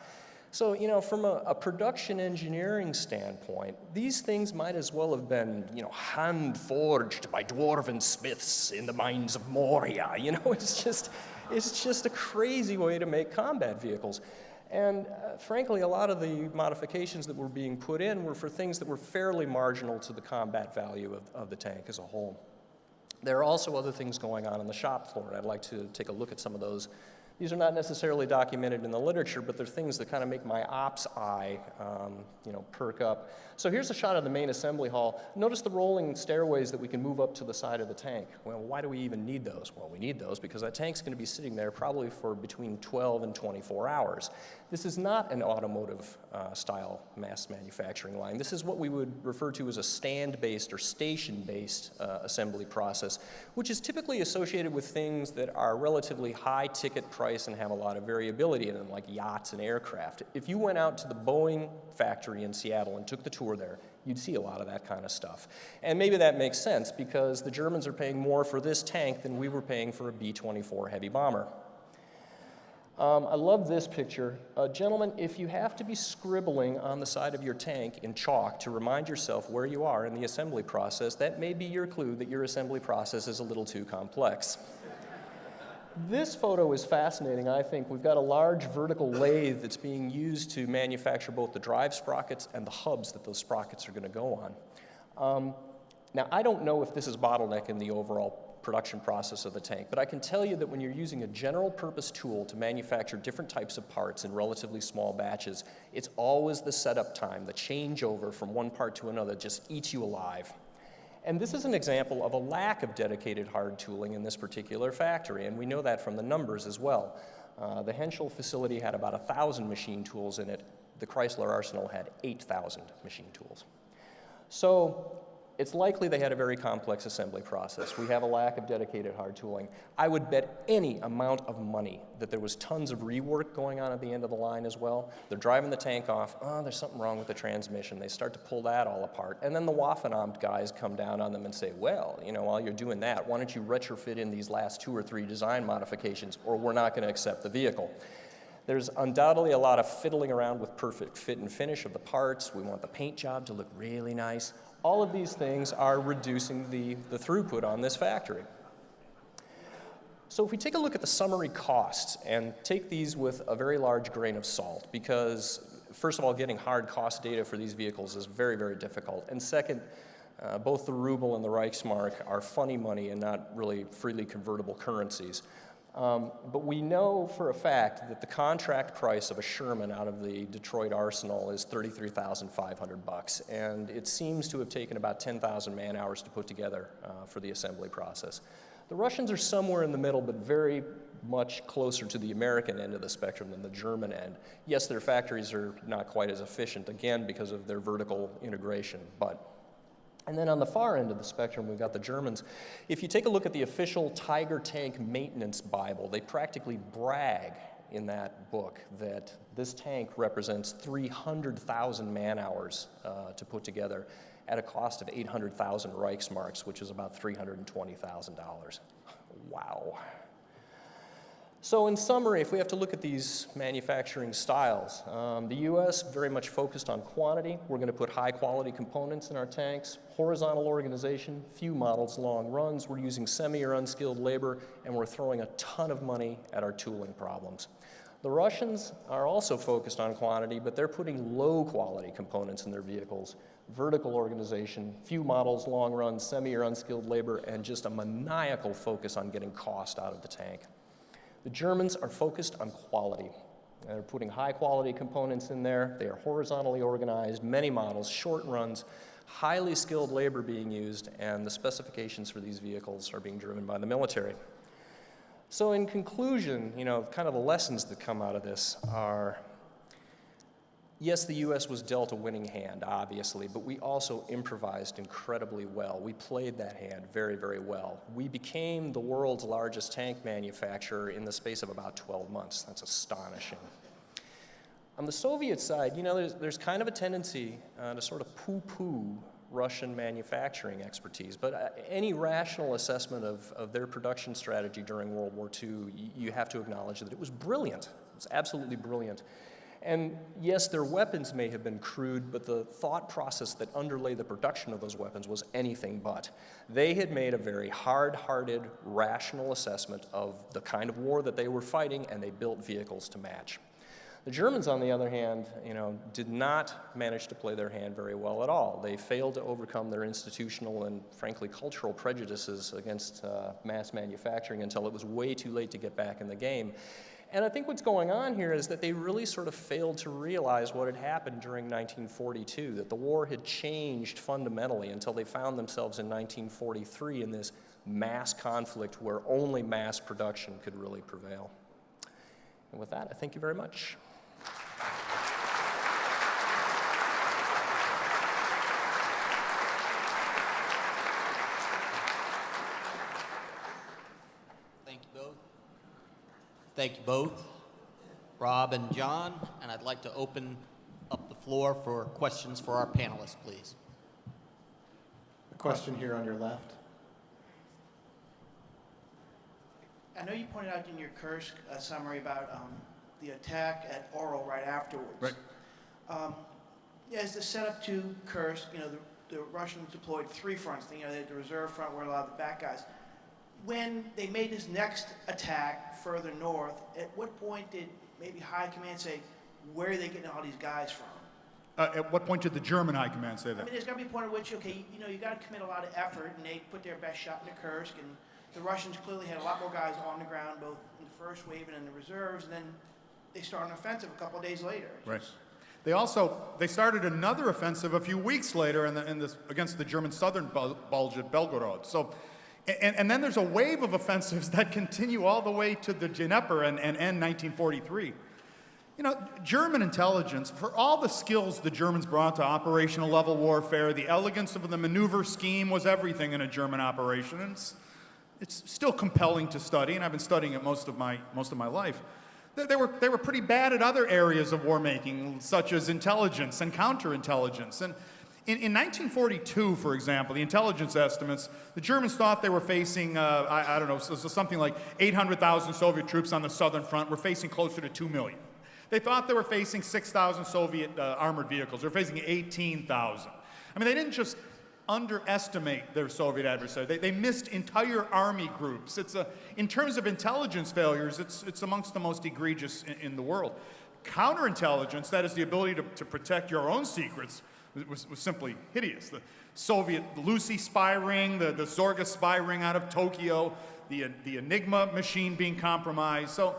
S4: So, from a production engineering standpoint, these things might as well have been, hand-forged by dwarven smiths in the mines of Moria. It's just a crazy way to make combat vehicles. And frankly, a lot of the modifications that were being put in were for things that were fairly marginal to the combat value of the tank as a whole. There are also other things going on the shop floor, and I'd like to take a look at some of those. These are not necessarily documented in the literature, but they're things that kind of make my ops eye, perk up. So here's a shot of the main assembly hall. Notice the rolling stairways that we can move up to the side of the tank. Well, why do we even need those? Well, we need those because that tank's going to be sitting there probably for between 12 and 24 hours. This is not an automotive style mass manufacturing line. This is what we would refer to as a stand-based or station-based assembly process, which is typically associated with things that are relatively high ticket price and have a lot of variability in them, like yachts and aircraft. If you went out to the Boeing factory in Seattle and took the tour there, you'd see a lot of that kind of stuff. And maybe that makes sense because the Germans are paying more for this tank than we were paying for a B-24 heavy bomber. I love this picture. Gentlemen, if you have to be scribbling on the side of your tank in chalk to remind yourself where you are in the assembly process, that may be your clue that your assembly process is a little too complex. This photo is fascinating, I think. We've got a large vertical lathe that's being used to manufacture both the drive sprockets and the hubs that those sprockets are going to go on. Now, I don't know if this is bottlenecking the overall production process of the tank, but I can tell you that when you're using a general purpose tool to manufacture different types of parts in relatively small batches, it's always the setup time, the changeover from one part to another just eats you alive. And this is an example of a lack of dedicated hard tooling in this particular factory, and we know that from the numbers as well. The Henschel facility had about 1,000 machine tools in it. The Chrysler Arsenal had 8,000 machine tools. So it's likely they had a very complex assembly process. We have a lack of dedicated hard tooling. I would bet any amount of money that there was tons of rework going on at the end of the line as well. They're driving the tank off. Oh, there's something wrong with the transmission. They start to pull that all apart. And then the Waffenamt guys come down on them and say, well, while you're doing that, why don't you retrofit in these last 2 or 3 design modifications, or we're not going to accept the vehicle. There's undoubtedly a lot of fiddling around with perfect fit and finish of the parts. We want the paint job to look really nice. All of these things are reducing the throughput on this factory. So if we take a look at the summary costs and take these with a very large grain of salt, because first of all, getting hard cost data for these vehicles is very, very difficult. And second, both the ruble and the Reichsmark are funny money and not really freely convertible currencies. But we know for a fact that the contract price of a Sherman out of the Detroit Arsenal is $33,500, and it seems to have taken about 10,000 man-hours to put together for the assembly process. The Russians are somewhere in the middle, but very much closer to the American end of the spectrum than the German end. Yes, their factories are not quite as efficient, again, because of their vertical integration, but. And then on the far end of the spectrum, we've got the Germans. If you take a look at the official Tiger Tank Maintenance Bible, they practically brag in that book that this tank represents 300,000 man-hours to put together at a cost of 800,000 Reichsmarks, which is about $320,000. Wow. So in summary, if we have to look at these manufacturing styles, the U.S. very much focused on quantity. We're going to put high-quality components in our tanks, horizontal organization, few models, long runs. We're using semi or unskilled labor, and we're throwing a ton of money at our tooling problems. The Russians are also focused on quantity, but they're putting low-quality components in their vehicles, vertical organization, few models, long runs, semi or unskilled labor, and just a maniacal focus on getting cost out of the tank. The Germans are focused on quality. They're putting high-quality components in there. They are horizontally organized, many models, short runs, highly skilled labor being used, and the specifications for these vehicles are being driven by the military. So in conclusion, kind of the lessons that come out of this are, yes, the U.S. was dealt a winning hand, obviously, but we also improvised incredibly well. We played that hand very, very well. We became the world's largest tank manufacturer in the space of about 12 months. That's astonishing. On the Soviet side, there's kind of a tendency to sort of poo-poo Russian manufacturing expertise, but any rational assessment of their production strategy during World War II, you have to acknowledge that it was brilliant. It was absolutely brilliant. And yes, their weapons may have been crude, but the thought process that underlay the production of those weapons was anything but. They had made a very hard-hearted, rational assessment of the kind of war that they were fighting, and they built vehicles to match. The Germans, on the other hand, did not manage to play their hand very well at all. They failed to overcome their institutional and, frankly, cultural prejudices against mass manufacturing until it was way too late to get back in the game. And I think what's going on here is that they really sort of failed to realize what had happened during 1942, that the war had changed fundamentally until they found themselves in 1943 in this mass conflict where only mass production could really prevail. And with that, I thank you very much.
S2: Thank you both. Thank you both, Rob and John, and I'd like to open up the floor for questions for our panelists, please.
S5: A question here on your left.
S6: I know you pointed out in your Kursk summary about the attack at Oral right afterwards.
S3: Right.
S6: As the setup to Kursk, the Russians deployed 3 fronts. They had the reserve front where a lot of the bad guys. When they made this next attack further north, at what point did maybe High Command say, where are they getting all these guys from?
S3: At what point did the German High Command say
S6: I
S3: that?
S6: mean, there's got to be a point at which, okay, you got to commit a lot of effort, and they put their best shot into Kursk, and the Russians clearly had a lot more guys on the ground, both in the first wave and in the reserves, and then they start an offensive a couple of days later.
S3: Right. They started another offensive a few weeks later against the German southern bulge at Belgorod. So, and then there's a wave of offensives that continue all the way to the Dnieper and end 1943. German intelligence, for all the skills the Germans brought to operational level warfare, the elegance of the maneuver scheme was everything in a German operation. And it's still compelling to study, and I've been studying it most of my life. They were pretty bad at other areas of war making, such as intelligence and counterintelligence. And in 1942, for example, the intelligence estimates, the Germans thought they were facing, I don't know, something like 800,000 Soviet troops on the southern front. We're facing closer to 2 million. They thought they were facing 6,000 Soviet armored vehicles. They were facing 18,000. I mean, they didn't just underestimate their Soviet adversary. They missed entire army groups. In terms of intelligence failures, it's amongst the most egregious in the world. Counterintelligence, that is the ability to protect your own secrets, was simply hideous. The Soviet Lucy spy ring, the Zorga spy ring out of Tokyo, the Enigma machine being compromised. So,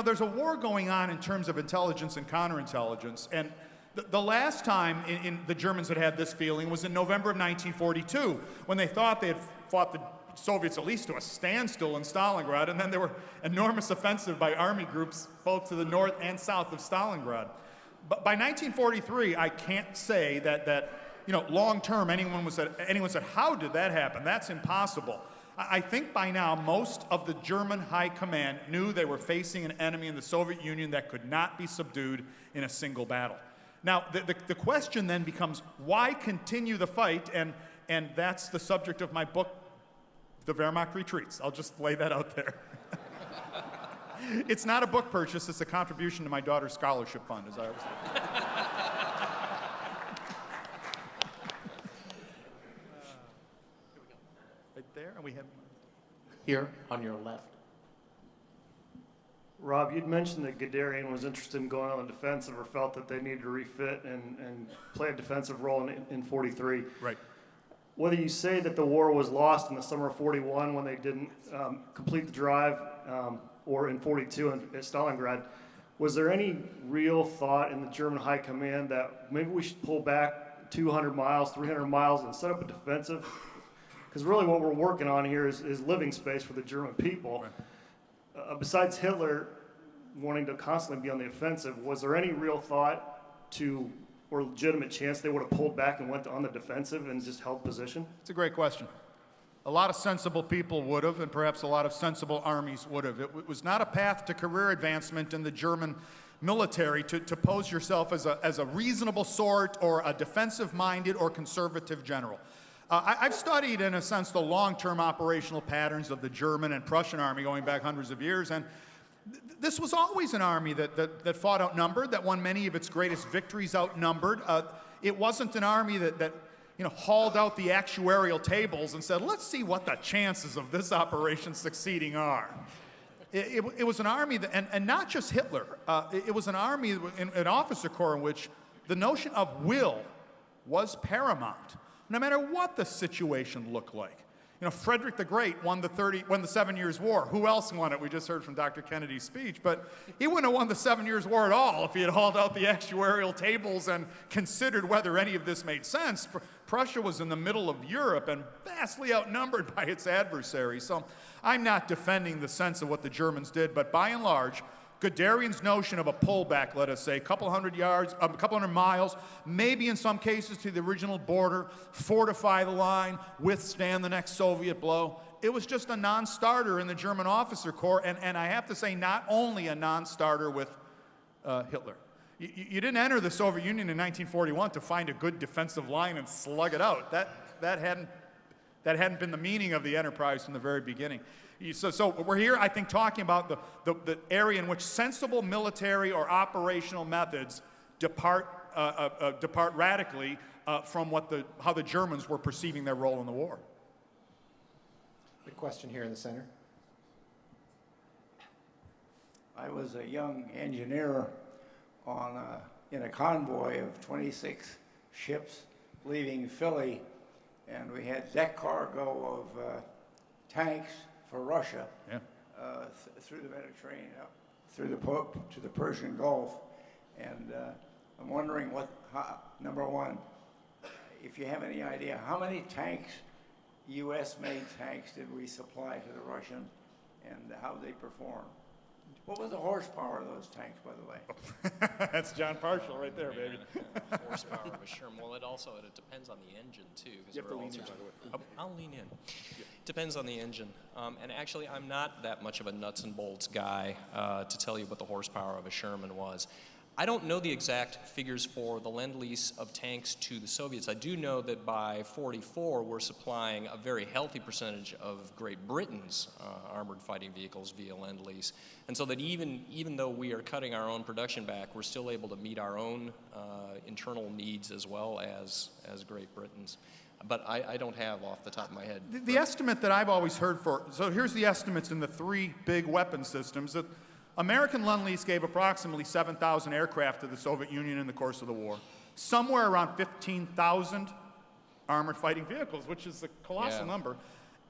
S3: there's a war going on in terms of intelligence and counterintelligence. And the last time the Germans had this feeling was in November of 1942, when they thought they had fought the Soviets at least to a standstill in Stalingrad, and then there were enormous offensive by army groups both to the north and south of Stalingrad. But by 1943, I can't say that long term anyone said, how did that happen? That's impossible. I think by now most of the German High Command knew they were facing an enemy in the Soviet Union that could not be subdued in a single battle. Now, the question then becomes, why continue the fight? And that's the subject of my book, The Wehrmacht Retreats. I'll just lay that out there. It's not a book purchase, it's a contribution to my daughter's scholarship fund, as I always say. Right there, and we have
S5: Here on your left.
S7: Rob, you'd mentioned that Guderian was interested in going on the defensive or felt that they needed to refit and play a defensive role in 43.
S3: right.
S7: Whether you say that the war was lost in the summer of 41 when they didn't complete the drive, or in 42 at Stalingrad, was there any real thought in the German High Command that maybe we should pull back 200 miles, 300 miles and set up a defensive? Because really what we're working on here is living space for the German people.
S3: Right.
S7: Besides Hitler wanting to constantly be on the offensive, was there any real thought to, or legitimate chance they would have pulled back and went on the defensive and just held position?
S3: It's a great question. A lot of sensible people would have, and perhaps a lot of sensible armies would have. It was not a path to career advancement in the German military to pose yourself as a reasonable sort or a defensive-minded or conservative general. I've studied, in a sense, the long-term operational patterns of the German and Prussian army going back hundreds of years, and this was always an army that fought outnumbered, that won many of its greatest victories outnumbered. It wasn't an army that hauled out the actuarial tables and said, let's see what the chances of this operation succeeding are. It was an army, that, and not just Hitler. It was an army, an officer corps in which the notion of will was paramount, no matter what the situation looked like. You know, Frederick the Great won the 7 Years' War. Who else won it? We just heard from Dr. Kennedy's speech, but he wouldn't have won the 7 Years' War at all if he had hauled out the actuarial tables and considered whether any of this made sense. Prussia was in the middle of Europe and vastly outnumbered by its adversaries. So I'm not defending the sense of what the Germans did, but by and large, Guderian's notion of a pullback, let us say, a couple hundred miles, maybe in some cases to the original border, fortify the line, withstand the next Soviet blow. It was just a non-starter in the German officer corps, and I have to say, not only a non-starter with Hitler. You didn't enter the Soviet Union in 1941 to find a good defensive line and slug it out. That hadn't been the meaning of the enterprise from the very beginning. So we're here, I think, talking about the area in which sensible military or operational methods depart radically from how the Germans were perceiving their role in the war.
S5: The question here in the center.
S8: I was a young engineer in a convoy of 26 ships leaving Philly, and we had deck cargo of tanks for Russia, through the Mediterranean, up through to the Persian Gulf. And I'm wondering number one, if you have any idea, how many tanks, U.S.-made tanks, did we supply to the Russians, and how they performed? What was the horsepower of those tanks, by the way?
S3: That's John Parshall right there, baby.
S4: Horsepower of a Sherman. Well, it depends on the engine too.
S3: You have to lean in, by the way.
S4: I'll lean in. Depends on the engine. And actually, I'm not that much of a nuts and bolts guy to tell you what the horsepower of a Sherman was. I don't know the exact figures for the Lend-Lease of tanks to the Soviets. I do know that by 44, we're supplying a very healthy percentage of Great Britain's armored fighting vehicles via Lend-Lease. And so that even though we are cutting our own production back, we're still able to meet our own internal needs as well as Great Britain's. But I don't have off the top of my head.
S3: The estimate that I've always heard so here's the estimates in the three big weapon systems. That American Lend-Lease gave approximately 7,000 aircraft to the Soviet Union in the course of the war. Somewhere around 15,000 armored fighting vehicles, which is a colossal number.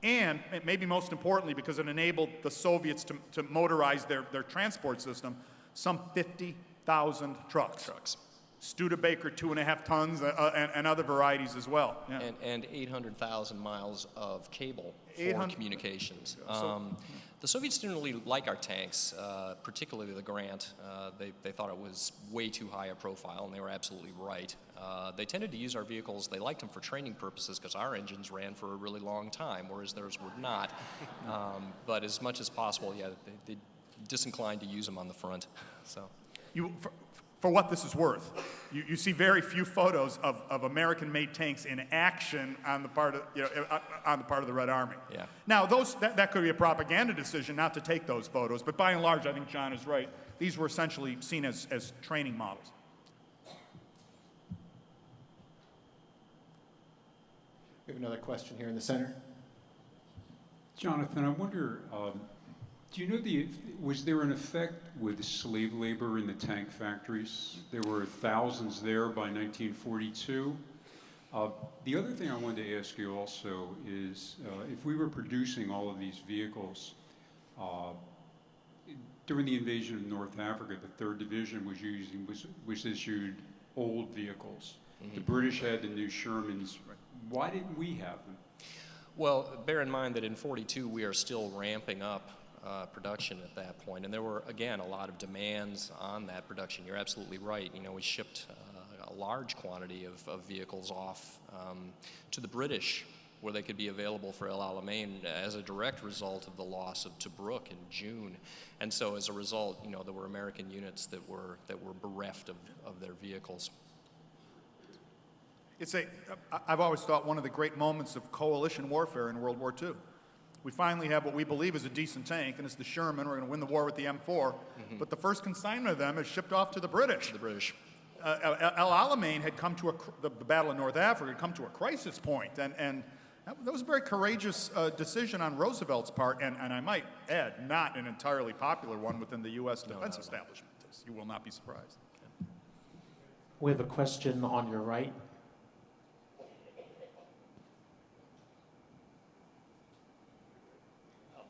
S3: And maybe most importantly, because it enabled the Soviets to motorize their transport system, some 50,000 trucks. Studebaker 2.5 tons and other varieties as well. Yeah.
S4: And 800,000 miles of cable for communications. The Soviets didn't really like our tanks, particularly the Grant. They thought it was way too high a profile, and they were absolutely right. They tended to use our vehicles. They liked them for training purposes because our engines ran for a really long time, whereas theirs would not. But as much as possible, they disinclined to use them on the front. So.
S3: For what this is worth, you see very few photos of American-made tanks in action on the part of the Red Army.
S4: Yeah.
S3: Now, that could be a propaganda decision not to take those photos, but by and large, I think John is right. These were essentially seen as training models.
S5: We have another question here in the center.
S9: Jonathan, I wonder, do you know was there an effect with slave labor in the tank factories? There were thousands there by 1942. The other thing I wanted to ask you also is, if we were producing all of these vehicles, during the invasion of North Africa, the 3rd Division was issued old vehicles. Mm-hmm. The British had the new Shermans. Why didn't we have them? Well,
S4: bear in mind that in 42 we are still ramping up production at that point, and there were again a lot of demands on that production. You're absolutely right. You know, we shipped a large quantity of vehicles off to the British, where they could be available for El Alamein as a direct result of the loss of Tobruk in June. And so, as a result, you know, there were American units that were bereft of their vehicles.
S3: I've always thought one of the great moments of coalition warfare in World War II. We finally have what we believe is a decent tank, and it's the Sherman. We're going to win the war with the M4. Mm-hmm. But the first consignment of them is shipped off to the British. El Alamein had come to the Battle of North Africa had come to a crisis point, and That was a very courageous decision on Roosevelt's part, and I might add, not an entirely popular one within the U.S. defense establishment. You will not be surprised.
S5: We have a question on your right.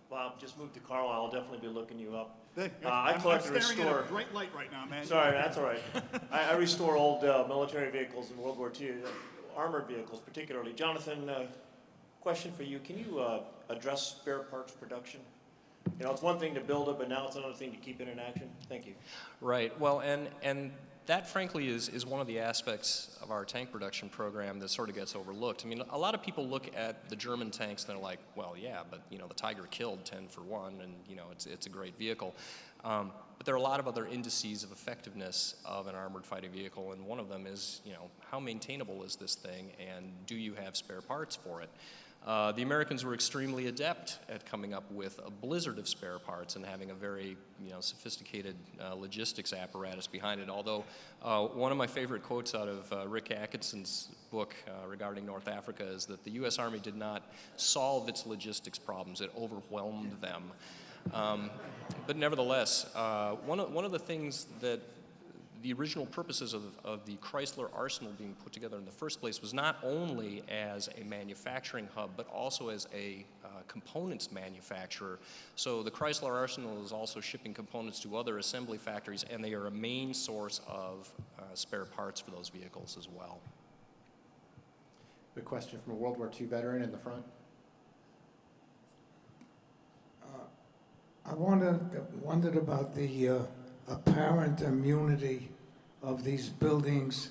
S10: Bob, just moved to Carlisle. I'll definitely be looking you up.
S3: I
S10: collect and
S3: staring
S10: restore.
S3: at a bright light right now, man.
S10: Sorry, that's all right. I restore old military vehicles in World War II, armored vehicles particularly. Jonathan, question for you. Can you address spare parts production? You know, it's one thing to build it, but now it's another thing to keep it in action. Thank you.
S4: Right. Well, and that, frankly, is one of the aspects of our tank production program that sort of gets overlooked. I mean, a lot of people look at the German tanks and they're like, well, yeah, but, you know, the Tiger killed 10 for 1, and, you know, it's a great vehicle. But there are a lot of other indices of effectiveness of an armored fighting vehicle, and one of them is, you know, how maintainable is this thing, and do you have spare parts for it? The Americans were extremely adept at coming up with a blizzard of spare parts and having a very, you know, sophisticated logistics apparatus behind it. Although one of my favorite quotes out of Rick Atkinson's book regarding North Africa is that the U.S. Army did not solve its logistics problems; it overwhelmed them. But nevertheless, one of the things that the original purposes of the Chrysler Arsenal being put together in the first place was not only as a manufacturing hub, but also as a components manufacturer. So the Chrysler Arsenal is also shipping components to other assembly factories, and they are a main source of spare parts for those vehicles as well.
S5: A question from a World War II veteran in the front.
S11: I wondered about the apparent immunity of these buildings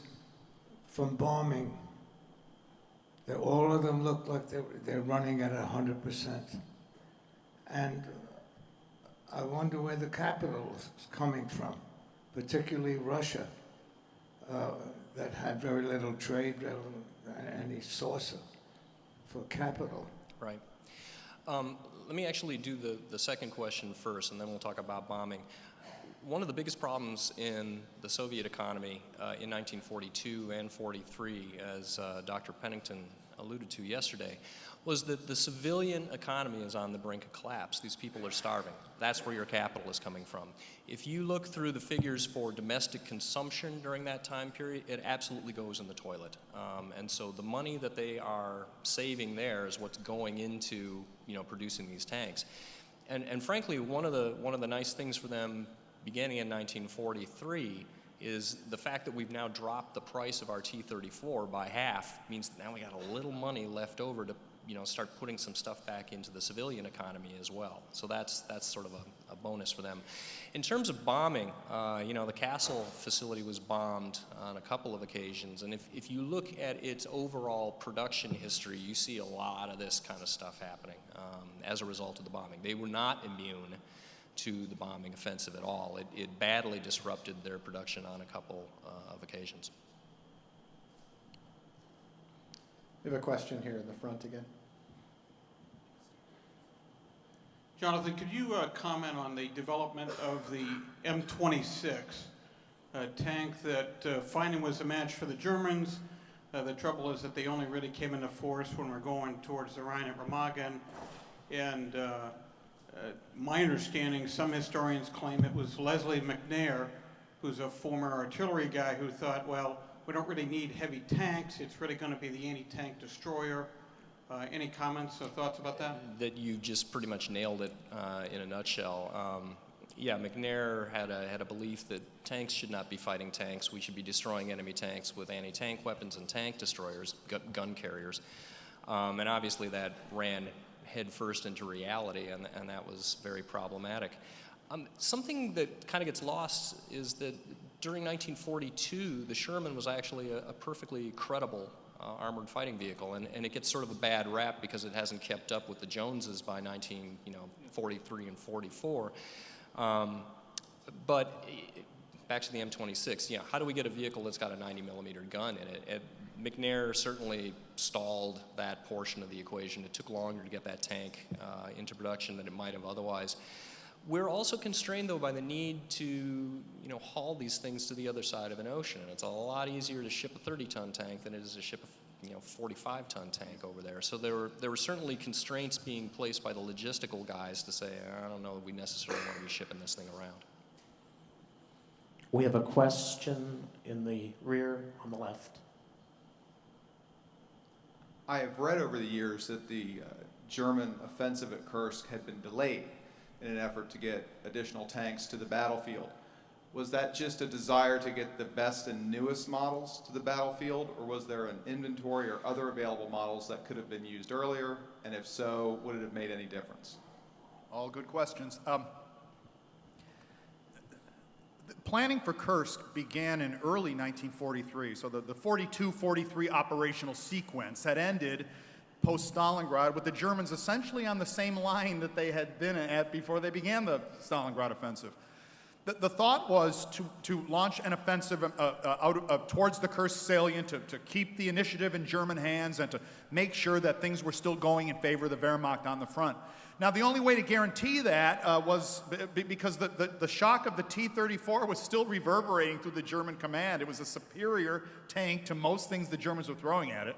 S11: from bombing. That all of them look like they're running at 100%. And I wonder where the capital is coming from, particularly Russia, that had very little trade, any source for capital.
S4: Right. Let me actually do the second question first, and then we'll talk about bombing. One of the biggest problems in the Soviet economy in 1942 and 43, as Dr. Pennington alluded to yesterday, was that the civilian economy is on the brink of collapse. These people are starving. That's where your capital is coming from. If you look through the figures for domestic consumption during that time period, it absolutely goes in the toilet. And so the money that they are saving there is what's going into, you know, producing these tanks. And frankly, one of the nice things for them beginning in 1943 is the fact that we've now dropped the price of our T-34 by half means that now we got a little money left over to, you know, start putting some stuff back into the civilian economy as well. So that's sort of a bonus for them. In terms of bombing, you know, the Castle facility was bombed on a couple of occasions, and if you look at its overall production history, you see a lot of this kind of stuff happening as a result of the bombing. They were not immune to the bombing offensive at all. It badly disrupted their production on a couple of occasions.
S5: We have a question here in the front again.
S12: Jonathan, could you comment on the development of the M26, a tank that finally was a match for the Germans? The trouble is that they only really came into force when we're going towards the Rhine at Remagen. And my understanding, some historians claim it was Leslie McNair, who's a former artillery guy, who thought, well, we don't really need heavy tanks. It's really going to be the anti-tank destroyer. Any comments or thoughts about that?
S4: That you just pretty much nailed it in a nutshell. Yeah, McNair had a belief that tanks should not be fighting tanks. We should be destroying enemy tanks with anti-tank weapons and tank destroyers, gun carriers. And obviously that ran headfirst into reality, and that was very problematic. Something that kind of gets lost is that during 1942, the Sherman was actually a perfectly credible armored fighting vehicle, and it gets sort of a bad rap because it hasn't kept up with the Joneses by 1943 and 44. But back to the M26, yeah, how do we get a vehicle that's got a 90-millimeter gun in it? McNair certainly stalled that portion of the equation. It took longer to get that tank into production than it might have otherwise. We're also constrained, though, by the need to, haul these things to the other side of an ocean. And it's a lot easier to ship a 30-ton tank than it is to ship 45-ton tank over there. So there were certainly constraints being placed by the logistical guys to say, I don't know that we necessarily want to be shipping this thing around.
S13: We have a question in the rear on the left.
S14: I have read over the years that the German offensive at Kursk had been delayed in an effort to get additional tanks to the battlefield. Was that just a desire to get the best and newest models to the battlefield, or was there an inventory or other available models that could have been used earlier? And if so, would it have made any difference?
S3: All good questions. Planning for Kursk began in early 1943, so the 42-43 operational sequence had ended post-Stalingrad with the Germans essentially on the same line that they had been at before they began the Stalingrad offensive. The thought was to launch an offensive towards the Kursk salient, to keep the initiative in German hands and to make sure that things were still going in favor of the Wehrmacht on the front. Now, the only way to guarantee that was because the shock of the T-34 was still reverberating through the German command. It was a superior tank to most things the Germans were throwing at it,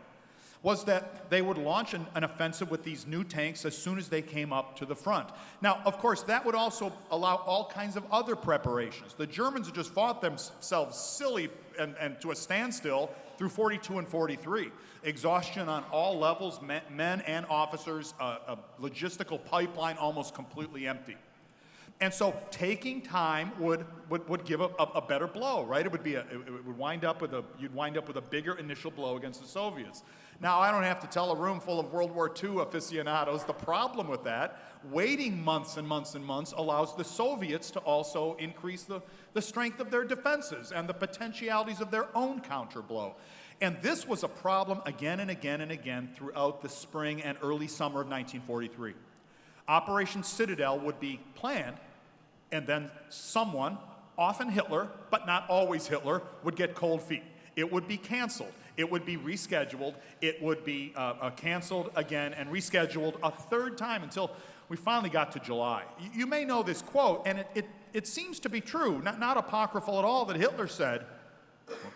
S3: was that they would launch an offensive with these new tanks as soon as they came up to the front. Now, of course, that would also allow all kinds of other preparations. The Germans had just fought themselves silly and to a standstill through 42 and 43. Exhaustion on all levels, men and officers, a logistical pipeline almost completely empty. And so taking time would give a better blow, right? It would wind up with you'd wind up with a bigger initial blow against the Soviets. Now, I don't have to tell a room full of World War II aficionados the problem with that. Waiting months and months and months allows the Soviets to also increase the strength of their defenses and the potentialities of their own counterblow. And this was a problem again and again and again throughout the spring and early summer of 1943. Operation Citadel would be planned, and then someone, often Hitler, but not always Hitler, would get cold feet. It would be canceled. It would be rescheduled. It would be canceled again and rescheduled a third time until we finally got to July. You may know this quote, and it seems to be true, not apocryphal at all, that Hitler said,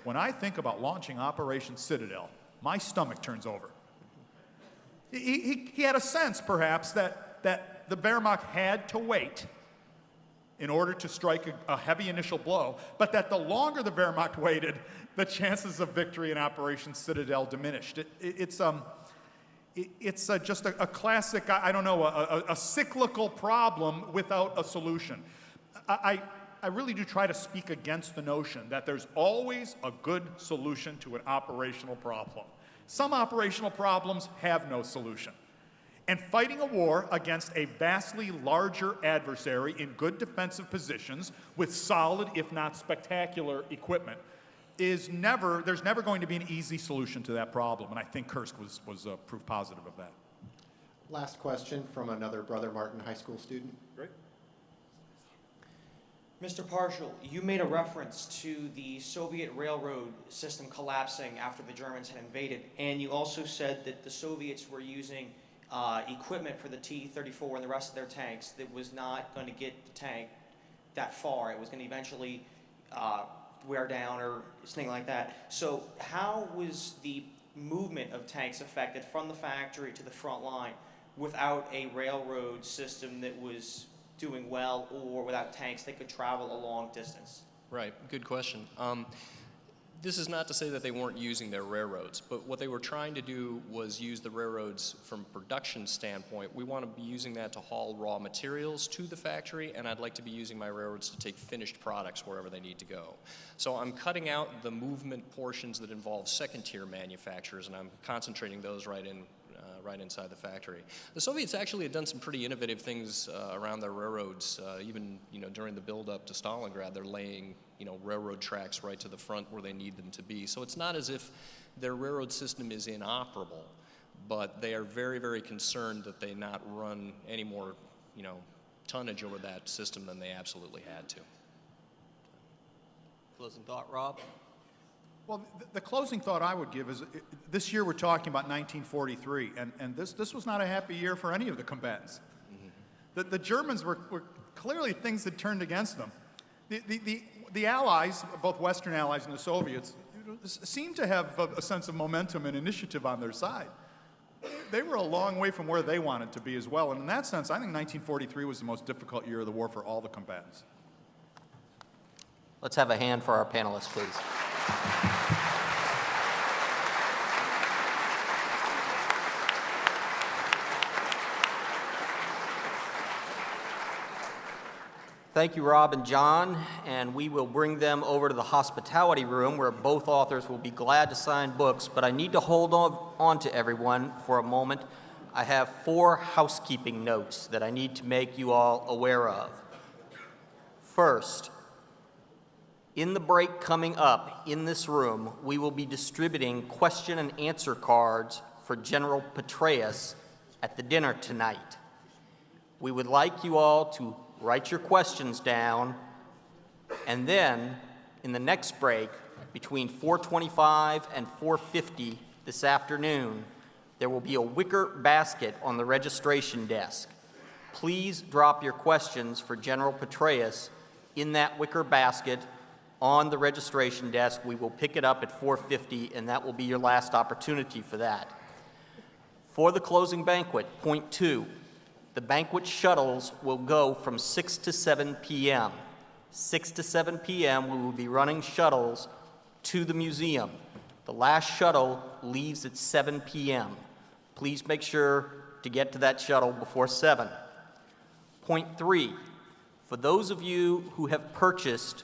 S3: "When I think about launching Operation Citadel, my stomach turns over." He had a sense, perhaps, that the Wehrmacht had to wait in order to strike a heavy initial blow, but that the longer the Wehrmacht waited, the chances of victory in Operation Citadel diminished. It's just a classic, I don't know, a cyclical problem without a solution. I really do try to speak against the notion that there's always a good solution to an operational problem. Some operational problems have no solution. And fighting a war against a vastly larger adversary in good defensive positions with solid, if not spectacular, equipment there's never going to be an easy solution to that problem. And I think Kursk was proof positive of that.
S5: Last question from another Brother Martin High School student.
S3: Great.
S15: Mr. Parshall, you made a reference to the Soviet railroad system collapsing after the Germans had invaded, and you also said that the Soviets were using equipment for the T-34 and the rest of their tanks that was not going to get the tank that far. It was going to eventually wear down or something like that. So how was the movement of tanks affected from the factory to the front line without a railroad system that was doing well, or without tanks that could travel a long distance?
S4: Right, good question. This is not to say that they weren't using their railroads, but what they were trying to do was use the railroads from a production standpoint. We want to be using that to haul raw materials to the factory, and I'd like to be using my railroads to take finished products wherever they need to go. So I'm cutting out the movement portions that involve second-tier manufacturers, and I'm concentrating those right inside the factory. The Soviets actually had done some pretty innovative things around their railroads. Even during the build-up to Stalingrad, they're laying railroad tracks right to the front where they need them to be. So it's not as if their railroad system is inoperable, but they are very, very concerned that they not run any more tonnage over that system than they absolutely had to.
S2: Closing thought, Rob?
S3: Well, the closing thought I would give is this year we're talking about 1943, and this was not a happy year for any of the combatants. Mm-hmm. The Germans were clearly things that turned against them. The Allies, both Western Allies and the Soviets, seemed to have a sense of momentum and initiative on their side. They were a long way from where they wanted to be as well. And in that sense, I think 1943 was the most difficult year of the war for all the combatants.
S2: Let's have a hand for our panelists, please. Thank you, Rob and John, and we will bring them over to the hospitality room where both authors will be glad to sign books, but I need to hold on to everyone for a moment. I have 4 housekeeping notes that I need to make you all aware of. First, in the break coming up in this room, we will be distributing question and answer cards for General Petraeus at the dinner tonight. We would like you all to write your questions down, and then in the next break, between 4:25 and 4:50 this afternoon, there will be a wicker basket on the registration desk. Please drop your questions for General Petraeus in that wicker basket on the registration desk. We will pick it up at 4:50, and that will be your last opportunity for that. For the closing banquet, point 2, the banquet shuttles will go from 6 to 7 p.m. 6 to 7 p.m. we will be running shuttles to the museum. The last shuttle leaves at 7 p.m. Please make sure to get to that shuttle before 7. Point 3, for those of you who have purchased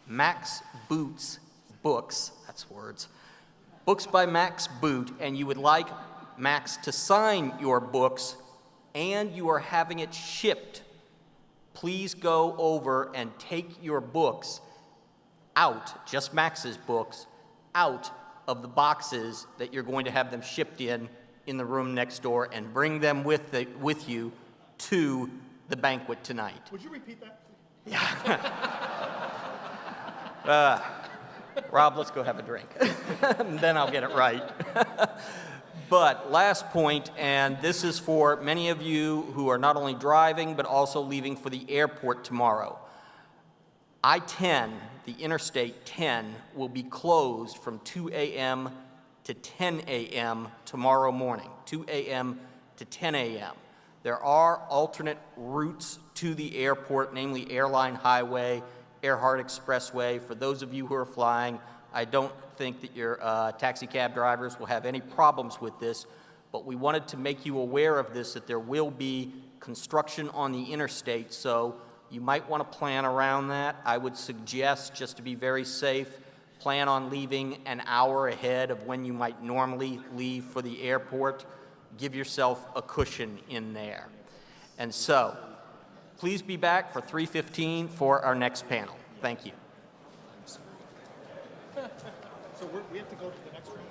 S2: Max Boot's books, that's words, books by Max Boot, and you would like Max to sign your books, and you are having it shipped, please go over and take your books out, just Max's books, out of the boxes that you're going to have them shipped in the room next door, and bring them with you to the banquet tonight.
S3: Would you repeat that?
S2: Rob, let's go have a drink. Then I'll get it right. But last point, and this is for many of you who are not only driving, but also leaving for the airport tomorrow. I-10, the Interstate 10, will be closed from 2 a.m. to 10 a.m. tomorrow morning, 2 a.m. to 10 a.m. There are alternate routes to the airport, namely Airline Highway, Earhart Expressway. For those of you who are flying, I don't think that your taxi cab drivers will have any problems with this, but we wanted to make you aware of this, that there will be construction on the interstate, so you might want to plan around that. I would suggest, just to be very safe, plan on leaving an hour ahead of when you might normally leave for the airport. Give yourself a cushion in there. And so, please be back for 3:15 for our next panel. Thank you.
S3: So we have to go to the next room?